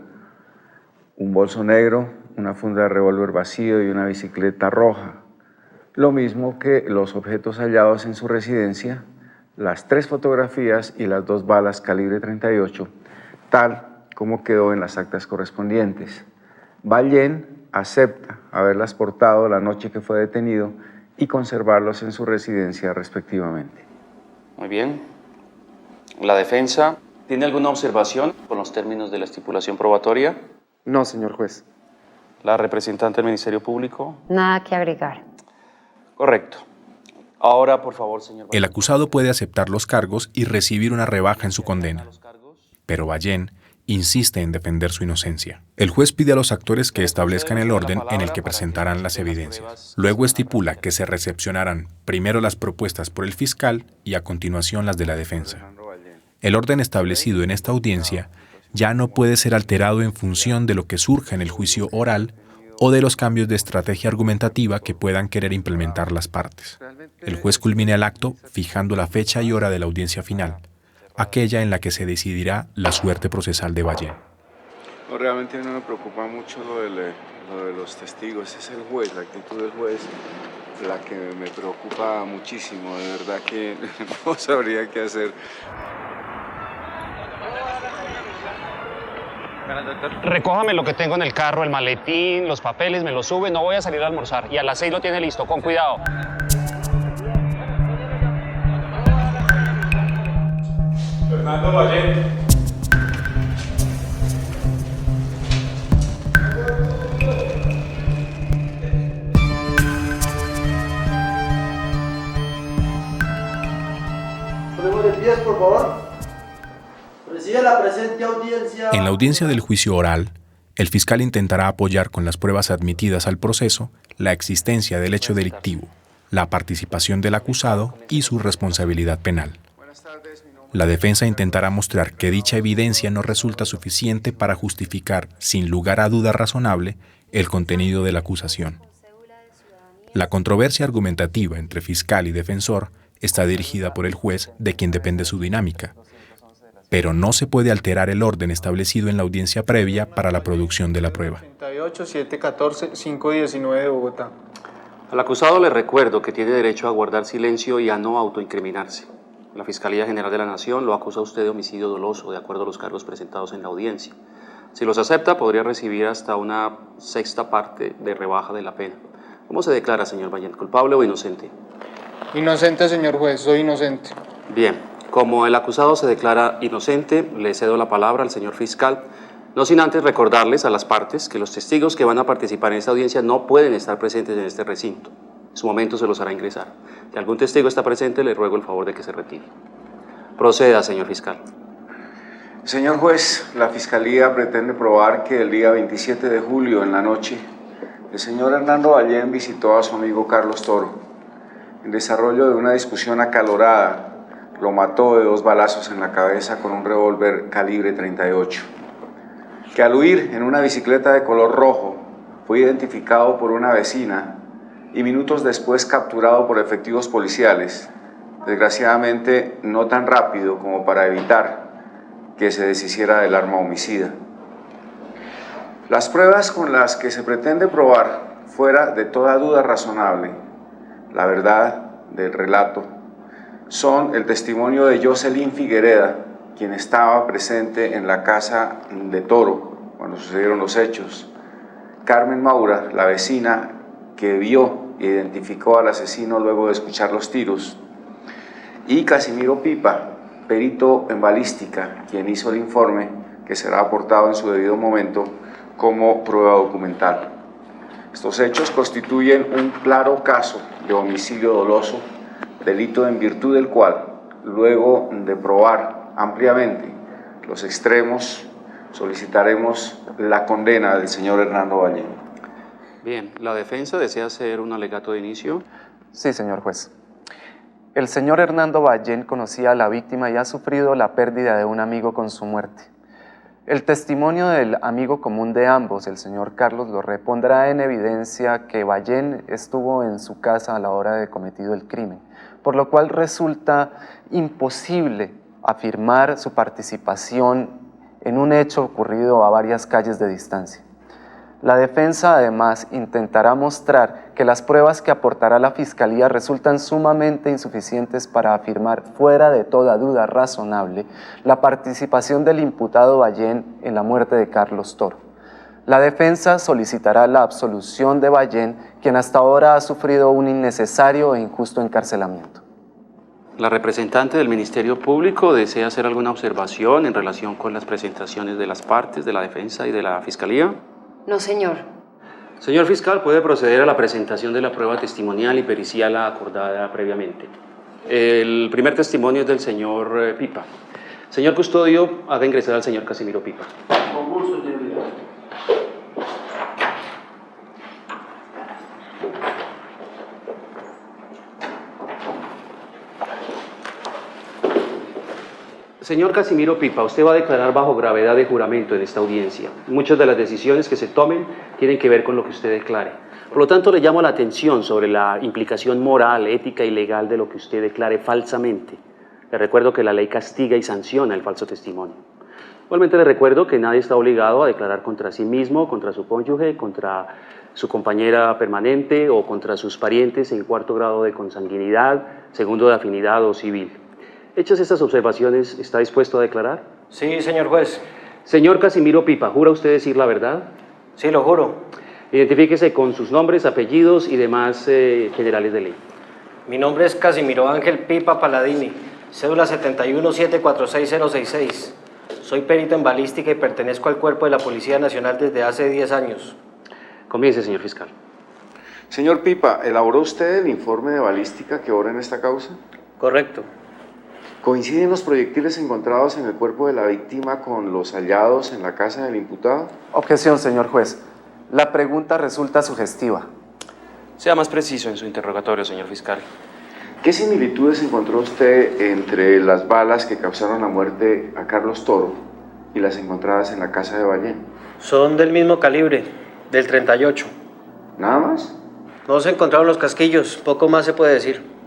Un bolso negro, una funda de revólver vacío y una bicicleta roja. Lo mismo que los objetos hallados en su residencia, las 3 fotografías y las 2 balas calibre 38, tal como quedó en las actas correspondientes. Ballén acepta haberlas portado la noche que fue detenido y conservarlos en su residencia respectivamente. Muy bien. ¿La defensa tiene alguna observación con los términos de la estipulación probatoria? No, señor juez. ¿La representante del Ministerio Público? Nada que agregar. Correcto. Ahora, por favor, señor. El acusado puede aceptar los cargos y recibir una rebaja en su condena, pero Ballén insiste en defender su inocencia. El juez pide a los actores que establezcan el orden en el que presentarán las evidencias. Luego estipula que se recepcionarán primero las propuestas por el fiscal y a continuación las de la defensa. El orden establecido en esta audiencia ya no puede ser alterado en función de lo que surja en el juicio oral o de los cambios de estrategia argumentativa que puedan querer implementar las partes. El juez culmina el acto fijando la fecha y hora de la audiencia final, aquella en la que se decidirá la suerte procesal de Ballén. No, realmente no me preocupa mucho lo de los testigos, es el juez, la actitud del juez, la que me preocupa muchísimo, de verdad que no sabría qué hacer. Recójame lo que tengo en el carro, el maletín, los papeles, me los sube, no voy a salir a almorzar. Y a las 6 lo tiene listo, con cuidado. Hernando Ballén. Ponemos de pies, por favor. Preside la presente audiencia. En la audiencia del juicio oral, el fiscal intentará apoyar con las pruebas admitidas al proceso la existencia del hecho delictivo, la participación del acusado y su responsabilidad penal. La defensa intentará mostrar que dicha evidencia no resulta suficiente para justificar, sin lugar a duda razonable, el contenido de la acusación. La controversia argumentativa entre fiscal y defensor está dirigida por el juez, de quien depende su dinámica. pero no se puede alterar el orden establecido en la audiencia previa para la producción de la prueba. 88, 714, 519 de Bogotá. Al acusado le recuerdo que tiene derecho a guardar silencio y a no autoincriminarse. La Fiscalía General de la Nación lo acusa a usted de homicidio doloso, de acuerdo a los cargos presentados en la audiencia. Si los acepta, podría recibir hasta una sexta parte de rebaja de la pena. ¿Cómo se declara, señor Ballén, culpable o inocente? Inocente, señor juez, soy inocente. Bien, como el acusado se declara inocente, le cedo la palabra al señor fiscal, no sin antes recordarles a las partes que los testigos que van a participar en esta audiencia no pueden estar presentes en este recinto. En su momento se los hará ingresar. Si algún testigo está presente, le ruego el favor de que se retire. Proceda, señor fiscal. Señor juez, la Fiscalía pretende probar que el día 27 de julio, en la noche, el señor Hernando Ballén visitó a su amigo Carlos Toro. En desarrollo de una discusión acalorada, lo mató de 2 balazos en la cabeza con un revólver calibre 38. Que al huir en una bicicleta de color rojo, fue identificado por una vecina y minutos después capturado por efectivos policiales, desgraciadamente no tan rápido como para evitar que se deshiciera del arma homicida. Las pruebas con las que se pretende probar, fuera de toda duda razonable, la verdad del relato, son el testimonio de Jocelyn Figuereda, quien estaba presente en la casa de Toro cuando sucedieron los hechos, Carmen Maura, la vecina que vio e identificó al asesino luego de escuchar los tiros, y Casimiro Pipa, perito en balística, quien hizo el informe que será aportado en su debido momento como prueba documental. Estos hechos constituyen un claro caso de homicidio doloso, delito en virtud del cual, luego de probar ampliamente los extremos, solicitaremos la condena del señor Hernando Ballén. Bien, ¿la defensa desea hacer un alegato de inicio? Sí, señor juez. El señor Hernando Ballén conocía a la víctima y ha sufrido la pérdida de un amigo con su muerte. El testimonio del amigo común de ambos, el señor Carlos Lorré, pondrá en evidencia que Ballén estuvo en su casa a la hora de cometido el crimen, por lo cual resulta imposible afirmar su participación en un hecho ocurrido a varias calles de distancia. La defensa, además, intentará mostrar que las pruebas que aportará la Fiscalía resultan sumamente insuficientes para afirmar, fuera de toda duda razonable, la participación del imputado Ballén en la muerte de Carlos Toro. La defensa solicitará la absolución de Ballén, quien hasta ahora ha sufrido un innecesario e injusto encarcelamiento. ¿La representante del Ministerio Público desea hacer alguna observación en relación con las presentaciones de las partes de la defensa y de la Fiscalía? No, señor. Señor fiscal, puede proceder a la presentación de la prueba testimonial y pericial acordada previamente. El primer testimonio es del señor Pipa. Señor custodio, haga ingresar al señor Casimiro Pipa. Con gusto, señor. Señor Casimiro Pipa, usted va a declarar bajo gravedad de juramento en esta audiencia. Muchas de las decisiones que se tomen tienen que ver con lo que usted declare. Por lo tanto, le llamo la atención sobre la implicación moral, ética y legal de lo que usted declare falsamente. Le recuerdo que la ley castiga y sanciona el falso testimonio. Igualmente le recuerdo que nadie está obligado a declarar contra sí mismo, contra su cónyuge, contra su compañera permanente o contra sus parientes en 4º grado de consanguinidad, 2º de afinidad o civil. Hechas estas observaciones, ¿está dispuesto a declarar? Sí, señor juez. Señor Casimiro Pipa, ¿jura usted decir la verdad? Sí, lo juro. Identifíquese con sus nombres, apellidos y demás generales de ley. Mi nombre es Casimiro Ángel Pipa Paladini, cédula 717460066. Soy perito en balística y pertenezco al cuerpo de la Policía Nacional desde hace 10 años. Comience, señor fiscal. Señor Pipa, ¿elaboró usted el informe de balística que obra en esta causa? Correcto. ¿Coinciden los proyectiles encontrados en el cuerpo de la víctima con los hallados en la casa del imputado? Objeción, señor juez. La pregunta resulta sugestiva. Sea más preciso en su interrogatorio, señor fiscal. ¿Qué similitudes encontró usted entre las balas que causaron la muerte a Carlos Toro y las encontradas en la casa de Ballén? Son del mismo calibre, del 38. ¿Nada más? No se encontraron los casquillos, poco más se puede decir.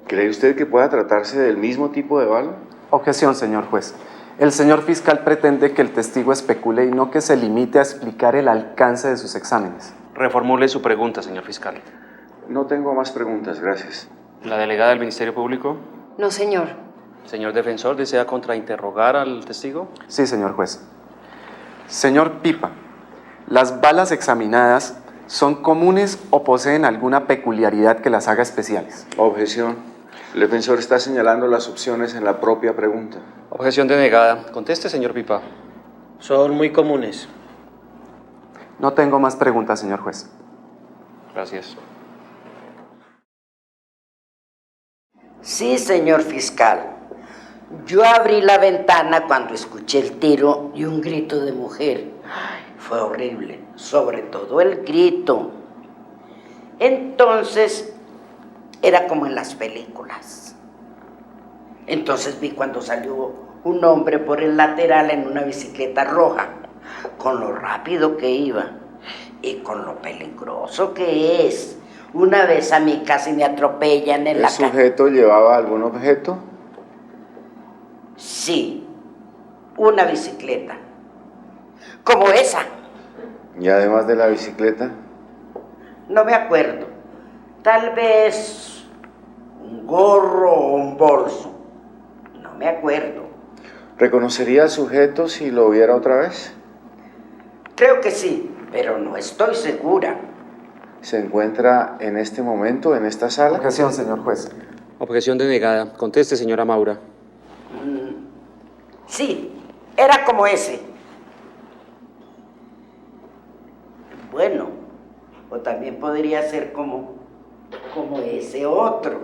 ¿Cree usted que pueda tratarse del mismo tipo de bala? Objeción, señor juez. El señor fiscal pretende que el testigo especule y no que se limite a explicar el alcance de sus exámenes. Reformule su pregunta, señor fiscal. No tengo más preguntas, gracias. ¿La delegada del Ministerio Público? No, señor. ¿Señor defensor, desea contrainterrogar al testigo? Sí, señor juez. Señor Pipa, ¿las balas examinadas son comunes o poseen alguna peculiaridad que las haga especiales? Objeción. El defensor está señalando las opciones en la propia pregunta. Objeción denegada. Conteste, señor Pipa. Son muy comunes. No tengo más preguntas, señor juez. Gracias. Sí, señor fiscal. Yo abrí la ventana cuando escuché el tiro y un grito de mujer. Ay, fue horrible, sobre todo el grito. Entonces, era como en las películas. Entonces vi cuando salió un hombre por el lateral en una bicicleta roja, con lo rápido que iba y con lo peligroso que es. Una vez a mí casi me atropellan en la calle. ¿El sujeto llevaba algún objeto? Sí, una bicicleta, como esa. ¿Y además de la bicicleta? No me acuerdo, tal vez un gorro o un bolso, no me acuerdo. ¿Reconocería al sujeto si lo viera otra vez? Creo que sí, pero no estoy segura. ¿Se encuentra en este momento en esta sala? Objeción, señor juez. Objeción denegada. Conteste, señora Maura. Sí, era como ese. Bueno, o también podría ser como ese otro.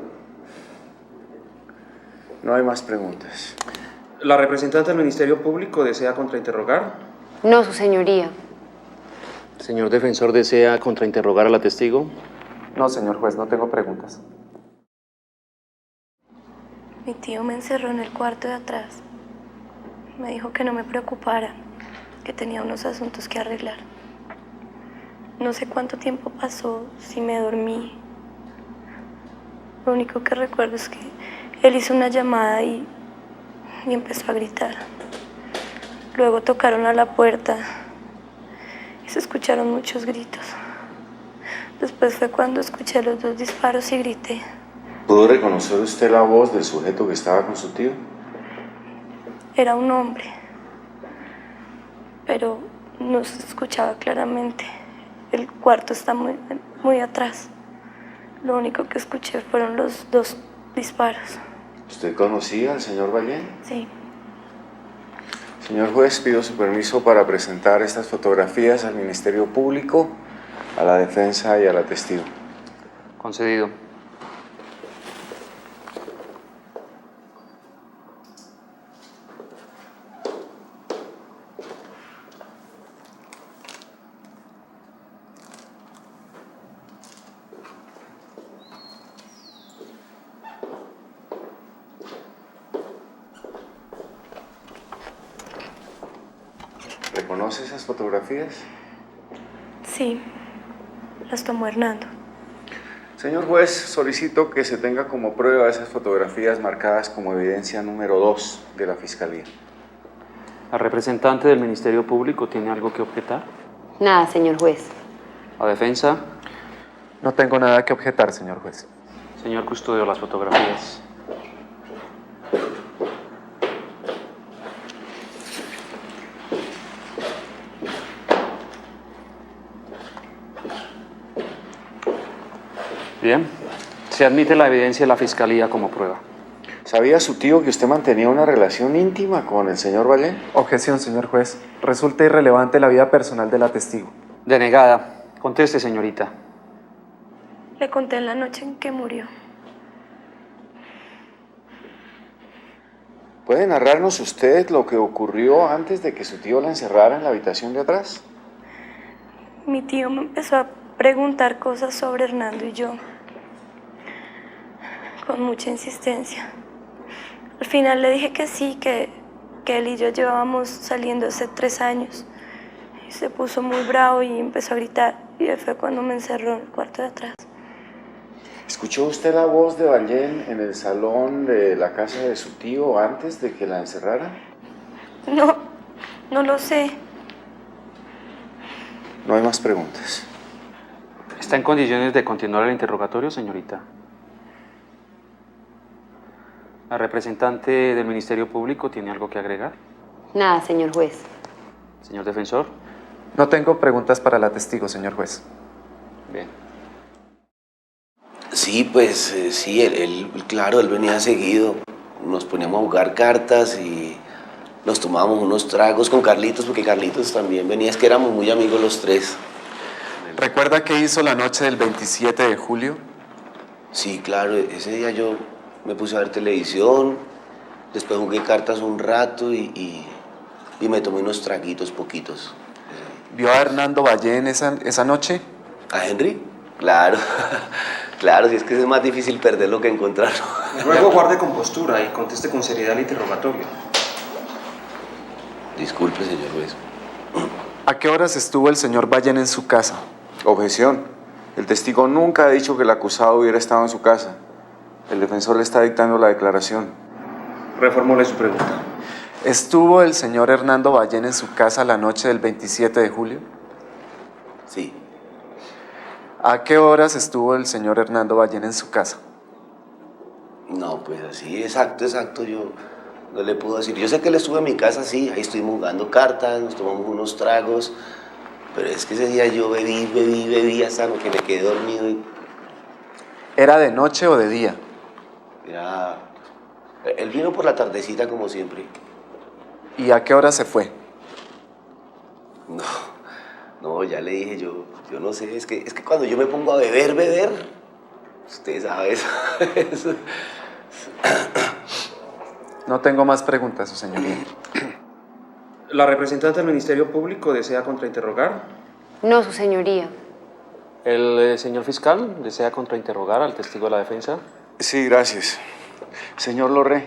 No hay más preguntas. ¿La representante del Ministerio Público desea contrainterrogar? No, su señoría. ¿Señor defensor desea contrainterrogar a la testigo? No, señor juez, no tengo preguntas. Mi tío me encerró en el cuarto de atrás. Me dijo que no me preocupara, que tenía unos asuntos que arreglar. No sé cuánto tiempo pasó, si me dormí. Lo único que recuerdo es que él hizo una llamada y empezó a gritar. Luego tocaron a la puerta y se escucharon muchos gritos. Después fue cuando escuché los 2 disparos y grité. ¿Pudo reconocer usted la voz del sujeto que estaba con su tío? Era un hombre, pero no se escuchaba claramente. El cuarto está muy atrás. Lo único que escuché fueron los 2 disparos. ¿Usted conocía al señor Ballén? Sí. Señor juez, pido su permiso para presentar estas fotografías al Ministerio Público, a la defensa y a la testigo. Concedido. ¿Reconoce esas fotografías? Sí, las tomó Hernando. Señor juez, solicito que se tenga como prueba esas fotografías marcadas como evidencia número 2 de la Fiscalía. ¿La representante del Ministerio Público tiene algo que objetar? Nada, señor juez. ¿La defensa? No tengo nada que objetar, señor juez. Señor custodio, las fotografías. Bien, se admite la evidencia de la Fiscalía como prueba. ¿Sabía su tío que usted mantenía una relación íntima con el señor Ballén? Objeción, señor juez. Resulta irrelevante la vida personal de la testigo. Denegada. Conteste, señorita. Le conté en la noche en que murió. ¿Puede narrarnos usted lo que ocurrió antes de que su tío la encerrara en la habitación de atrás? Mi tío me empezó a preguntar cosas sobre Hernando y yo, con mucha insistencia. Al final le dije que sí, que él y yo llevábamos saliendo hace 3 años. Y se puso muy bravo y empezó a gritar. Y fue cuando me encerró en el cuarto de atrás. ¿Escuchó usted la voz de Ballén en el salón de la casa de su tío antes de que la encerrara? No lo sé. No hay más preguntas. ¿Está en condiciones de continuar el interrogatorio, señorita? ¿La representante del Ministerio Público tiene algo que agregar? Nada, señor juez. Señor defensor. No tengo preguntas para la testigo, señor juez. Bien. Sí, pues sí, claro, él venía seguido. Nos poníamos a jugar cartas y nos tomábamos unos tragos con Carlitos, porque Carlitos también venía, es que éramos muy amigos los tres. ¿Recuerda qué hizo la noche del 27 de julio? Sí, claro, ese día yo me puse a ver televisión, después jugué cartas un rato y me tomé unos traguitos poquitos. ¿Vio a Hernando Ballén esa noche? ¿A Henry? Claro, claro, si es que es más difícil perderlo que encontrarlo. Luego guarde compostura y conteste con seriedad el interrogatorio. Disculpe, señor juez. ¿A qué horas estuvo el señor Ballén en su casa? Objeción. El testigo nunca ha dicho que el acusado hubiera estado en su casa. El defensor le está dictando la declaración. Reformule su pregunta. ¿Estuvo el señor Hernando Ballén en su casa la noche del 27 de julio? Sí. ¿A qué horas estuvo el señor Hernando Ballén en su casa? No, pues así, exacto, yo no le puedo decir. Yo sé que él estuvo en mi casa, sí, ahí estuvimos jugando cartas, nos tomamos unos tragos, pero es que ese día yo bebí hasta lo que me quedé dormido. ¿Era de noche o de día? Él vino por la tardecita como siempre. ¿Y a qué hora se fue? No, ya le dije, yo no sé, es que cuando yo me pongo a beber, usted sabe eso. No tengo más preguntas, su señoría. ¿La representante del Ministerio Público desea contrainterrogar? No, su señoría. ¿El señor fiscal desea contrainterrogar al testigo de la defensa? Sí, gracias. Señor Lorré,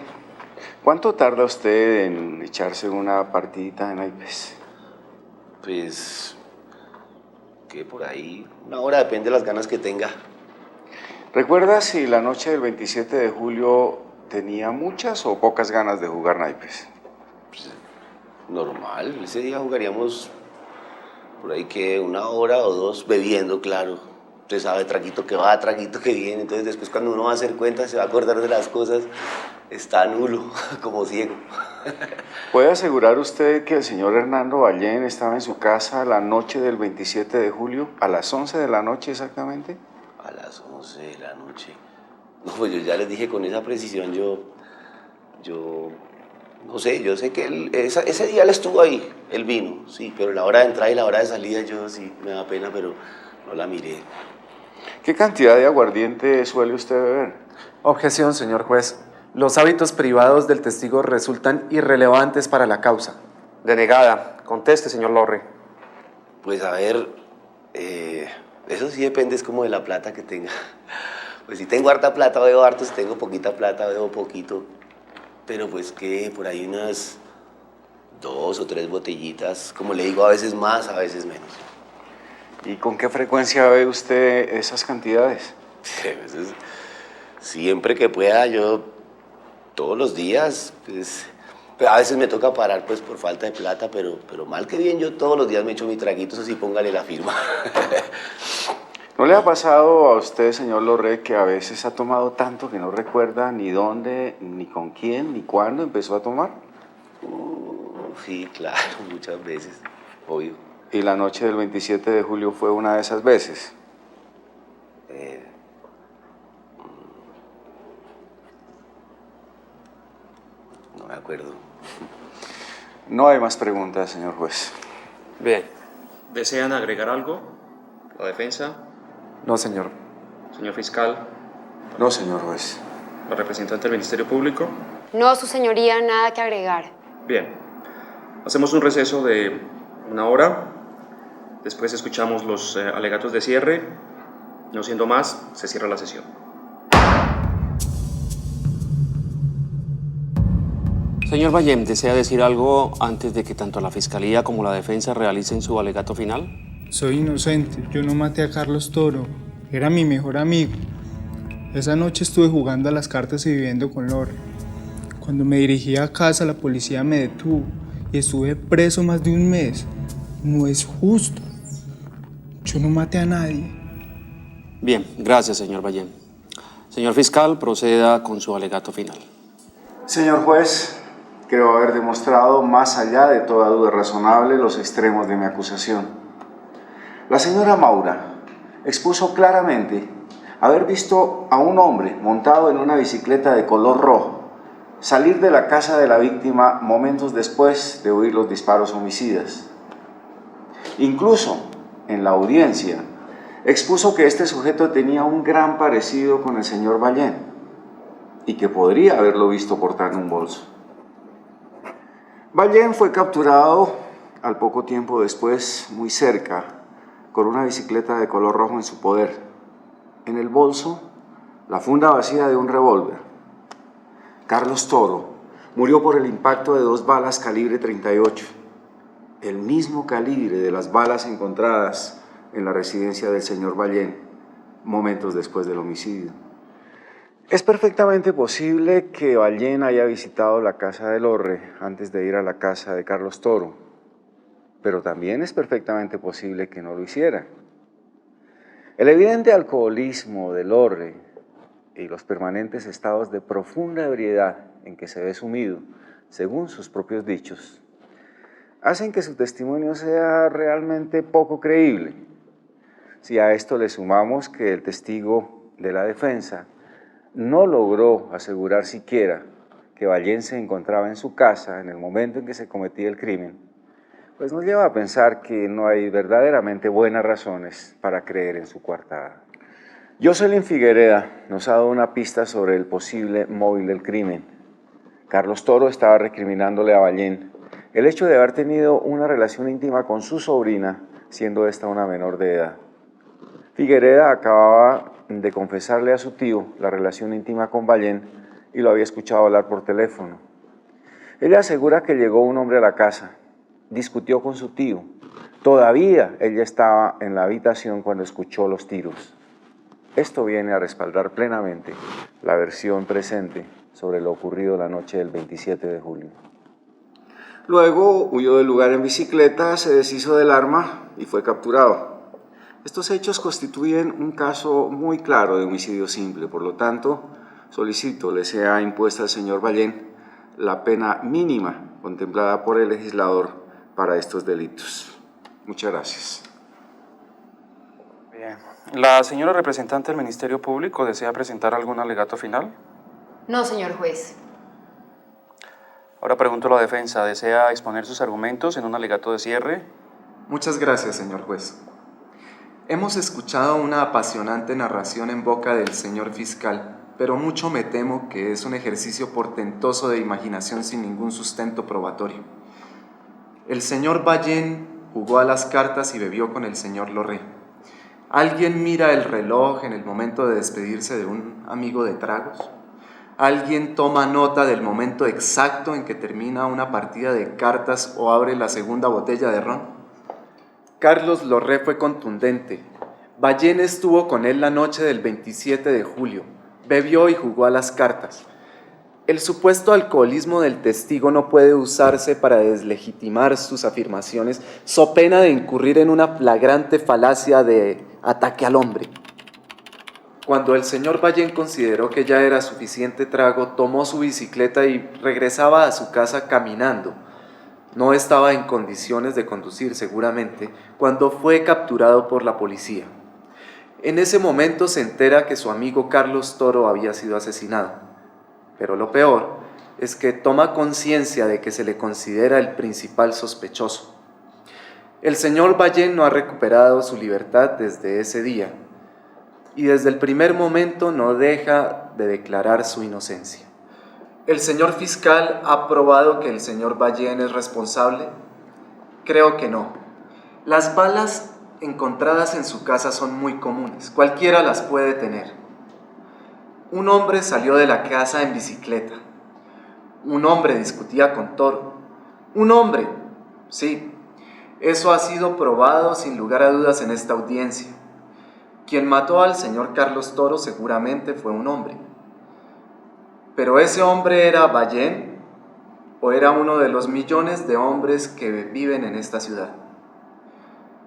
¿cuánto tarda usted en echarse una partidita de naipes? Pues, que por ahí, una hora, depende de las ganas que tenga. ¿Recuerda si la noche del 27 de julio tenía muchas o pocas ganas de jugar naipes? Pues, normal, ese día jugaríamos por ahí que una hora o dos bebiendo, claro. Usted sabe, traguito que va, traguito que viene, entonces después cuando uno va a hacer cuentas se va a acordar de las cosas, está nulo, como ciego. ¿Puede asegurar usted que el señor Hernando Ballén estaba en su casa la noche del 27 de julio, a las 11 de la noche exactamente? A las 11 de la noche. No, pues yo ya les dije con esa precisión, yo no sé, yo sé que ese día él estuvo ahí, él vino, sí, pero la hora de entrada y la hora de salida yo sí, me da pena, pero no la miré. ¿Qué cantidad de aguardiente suele usted beber? Objeción, señor juez. Los hábitos privados del testigo resultan irrelevantes para la causa. Denegada. Conteste, señor Lorre. Pues a ver, eso sí depende, es como de la plata que tenga. Pues si tengo harta plata, bebo harto, si tengo poquita plata, bebo poquito. Pero pues que por ahí unas 2 o 3 botellitas, como le digo, a veces más, a veces menos. ¿Y con qué frecuencia bebe usted esas cantidades? Pues, siempre que pueda, yo todos los días, pues, a veces me toca parar pues por falta de plata, pero mal que bien yo todos los días me echo mi traguito, así póngale la firma. ¿No le ha pasado a usted, señor Lorré, que a veces ha tomado tanto que no recuerda ni dónde, ni con quién, ni cuándo empezó a tomar? Sí, claro, muchas veces, obvio. ¿Y la noche del 27 de julio fue una de esas veces? No me acuerdo. No hay más preguntas, señor juez. Bien. ¿Desean agregar algo? ¿La defensa? No, señor. Señor fiscal. No, señor juez. ¿La representante del Ministerio Público? No, su señoría, nada que agregar. Bien. Hacemos un receso de 1 hora. Después escuchamos los alegatos de cierre. No siendo más, se cierra la sesión. Señor Ballén, ¿desea decir algo antes de que tanto la Fiscalía como la defensa realicen su alegato final? Soy inocente, yo no maté a Carlos Toro, era mi mejor amigo. Esa noche estuve jugando a las cartas y viviendo con Lore. Cuando me dirigía a casa, la policía me detuvo y estuve preso más de un mes. No es justo. Yo no maté a nadie. Bien, gracias, señor Ballén. Señor fiscal, proceda con su alegato final. Señor juez, creo haber demostrado, más allá de toda duda razonable, los extremos de mi acusación. La señora Maura expuso claramente haber visto a un hombre montado en una bicicleta de color rojo salir de la casa de la víctima momentos después de oír los disparos homicidas. Incluso, en la audiencia, expuso que este sujeto tenía un gran parecido con el señor Ballén y que podría haberlo visto portando un bolso. Ballén fue capturado al poco tiempo después, muy cerca, con una bicicleta de color rojo en su poder. En el bolso, la funda vacía de un revólver. Carlos Toro murió por el impacto de 2 balas calibre 38, el mismo calibre de las balas encontradas en la residencia del señor Ballén, momentos después del homicidio. Es perfectamente posible que Ballén haya visitado la casa de Lorre antes de ir a la casa de Carlos Toro, pero también es perfectamente posible que no lo hiciera. El evidente alcoholismo de Lorre y los permanentes estados de profunda ebriedad en que se ve sumido, según sus propios dichos, hacen que su testimonio sea realmente poco creíble. Si a esto le sumamos que el testigo de la defensa no logró asegurar siquiera que Ballén se encontraba en su casa en el momento en que se cometía el crimen, pues nos lleva a pensar que no hay verdaderamente buenas razones para creer en su coartada. Jocelyn Figuereda nos ha dado una pista sobre el posible móvil del crimen. Carlos Toro estaba recriminándole a Ballén el hecho de haber tenido una relación íntima con su sobrina, siendo esta una menor de edad. Figuereda acababa de confesarle a su tío la relación íntima con Ballén y lo había escuchado hablar por teléfono. Ella asegura que llegó un hombre a la casa, discutió con su tío. Todavía ella estaba en la habitación cuando escuchó los tiros. Esto viene a respaldar plenamente la versión presente sobre lo ocurrido la noche del 27 de julio. Luego huyó del lugar en bicicleta, se deshizo del arma y fue capturado. Estos hechos constituyen un caso muy claro de homicidio simple, por lo tanto, solicito le sea impuesta al señor Ballén la pena mínima contemplada por el legislador para estos delitos. Muchas gracias. Bien. ¿La señora representante del Ministerio Público desea presentar algún alegato final? No, señor juez. Ahora pregunto a la defensa, ¿desea exponer sus argumentos en un alegato de cierre? Muchas gracias, señor juez. Hemos escuchado una apasionante narración en boca del señor fiscal, pero mucho me temo que es un ejercicio portentoso de imaginación sin ningún sustento probatorio. El señor Ballén jugó a las cartas y bebió con el señor Lorre. ¿Alguien mira el reloj en el momento de despedirse de un amigo de tragos? ¿Alguien toma nota del momento exacto en que termina una partida de cartas o abre la segunda botella de ron? Carlos Lorre fue contundente. Ballén estuvo con él la noche del 27 de julio. Bebió y jugó a las cartas. El supuesto alcoholismo del testigo no puede usarse para deslegitimar sus afirmaciones, so pena de incurrir en una flagrante falacia de ataque al hombre. Cuando el señor Ballén consideró que ya era suficiente trago, tomó su bicicleta y regresaba a su casa caminando. No estaba en condiciones de conducir seguramente cuando fue capturado por la policía. En ese momento se entera que su amigo Carlos Toro había sido asesinado. Pero lo peor es que toma conciencia de que se le considera el principal sospechoso. El señor Ballén no ha recuperado su libertad desde ese día y desde el primer momento no deja de declarar su inocencia. ¿El señor fiscal ha probado que el señor Ballén es responsable? Creo que no. Las balas encontradas en su casa son muy comunes, cualquiera las puede tener. Un hombre salió de la casa en bicicleta. Un hombre discutía con Toro. Un hombre, sí, eso ha sido probado sin lugar a dudas en esta audiencia. Quien mató al señor Carlos Toro seguramente fue un hombre. Pero ese hombre era Ballén. ¿O era uno de los millones de hombres que viven en esta ciudad?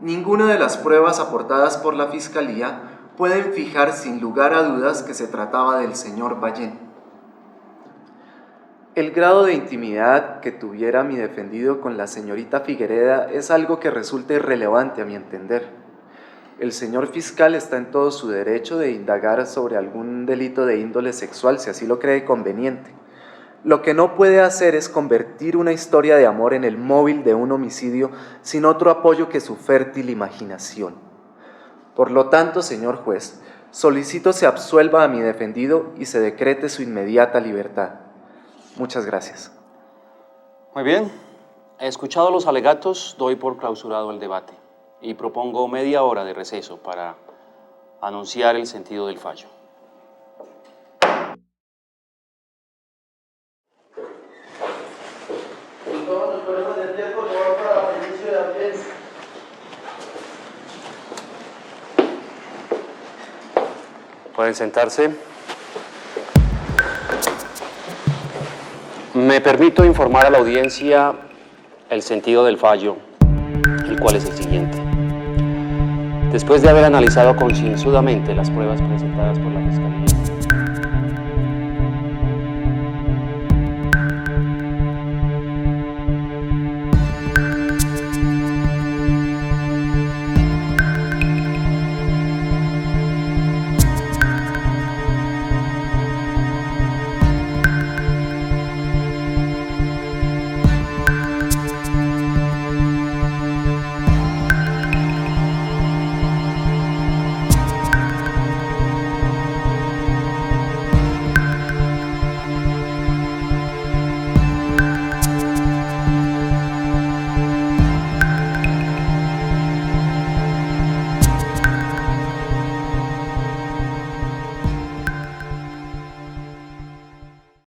Ninguna de las pruebas aportadas por la Fiscalía pueden fijar sin lugar a dudas que se trataba del señor Ballén. El grado de intimidad que tuviera mi defendido con la señorita Figuereda es algo que resulta irrelevante a mi entender. El señor fiscal está en todo su derecho de indagar sobre algún delito de índole sexual si así lo cree conveniente. Lo que no puede hacer es convertir una historia de amor en el móvil de un homicidio sin otro apoyo que su fértil imaginación. Por lo tanto, señor juez, solicito se absuelva a mi defendido y se decrete su inmediata libertad. Muchas gracias. Muy bien. Escuchados los alegatos, doy por clausurado el debate y propongo media hora de receso para anunciar el sentido del fallo. Pueden sentarse. Me permito informar a la audiencia el sentido del fallo, el cual es el siguiente. Después de haber analizado concienzudamente las pruebas presentadas por la Fiscalía,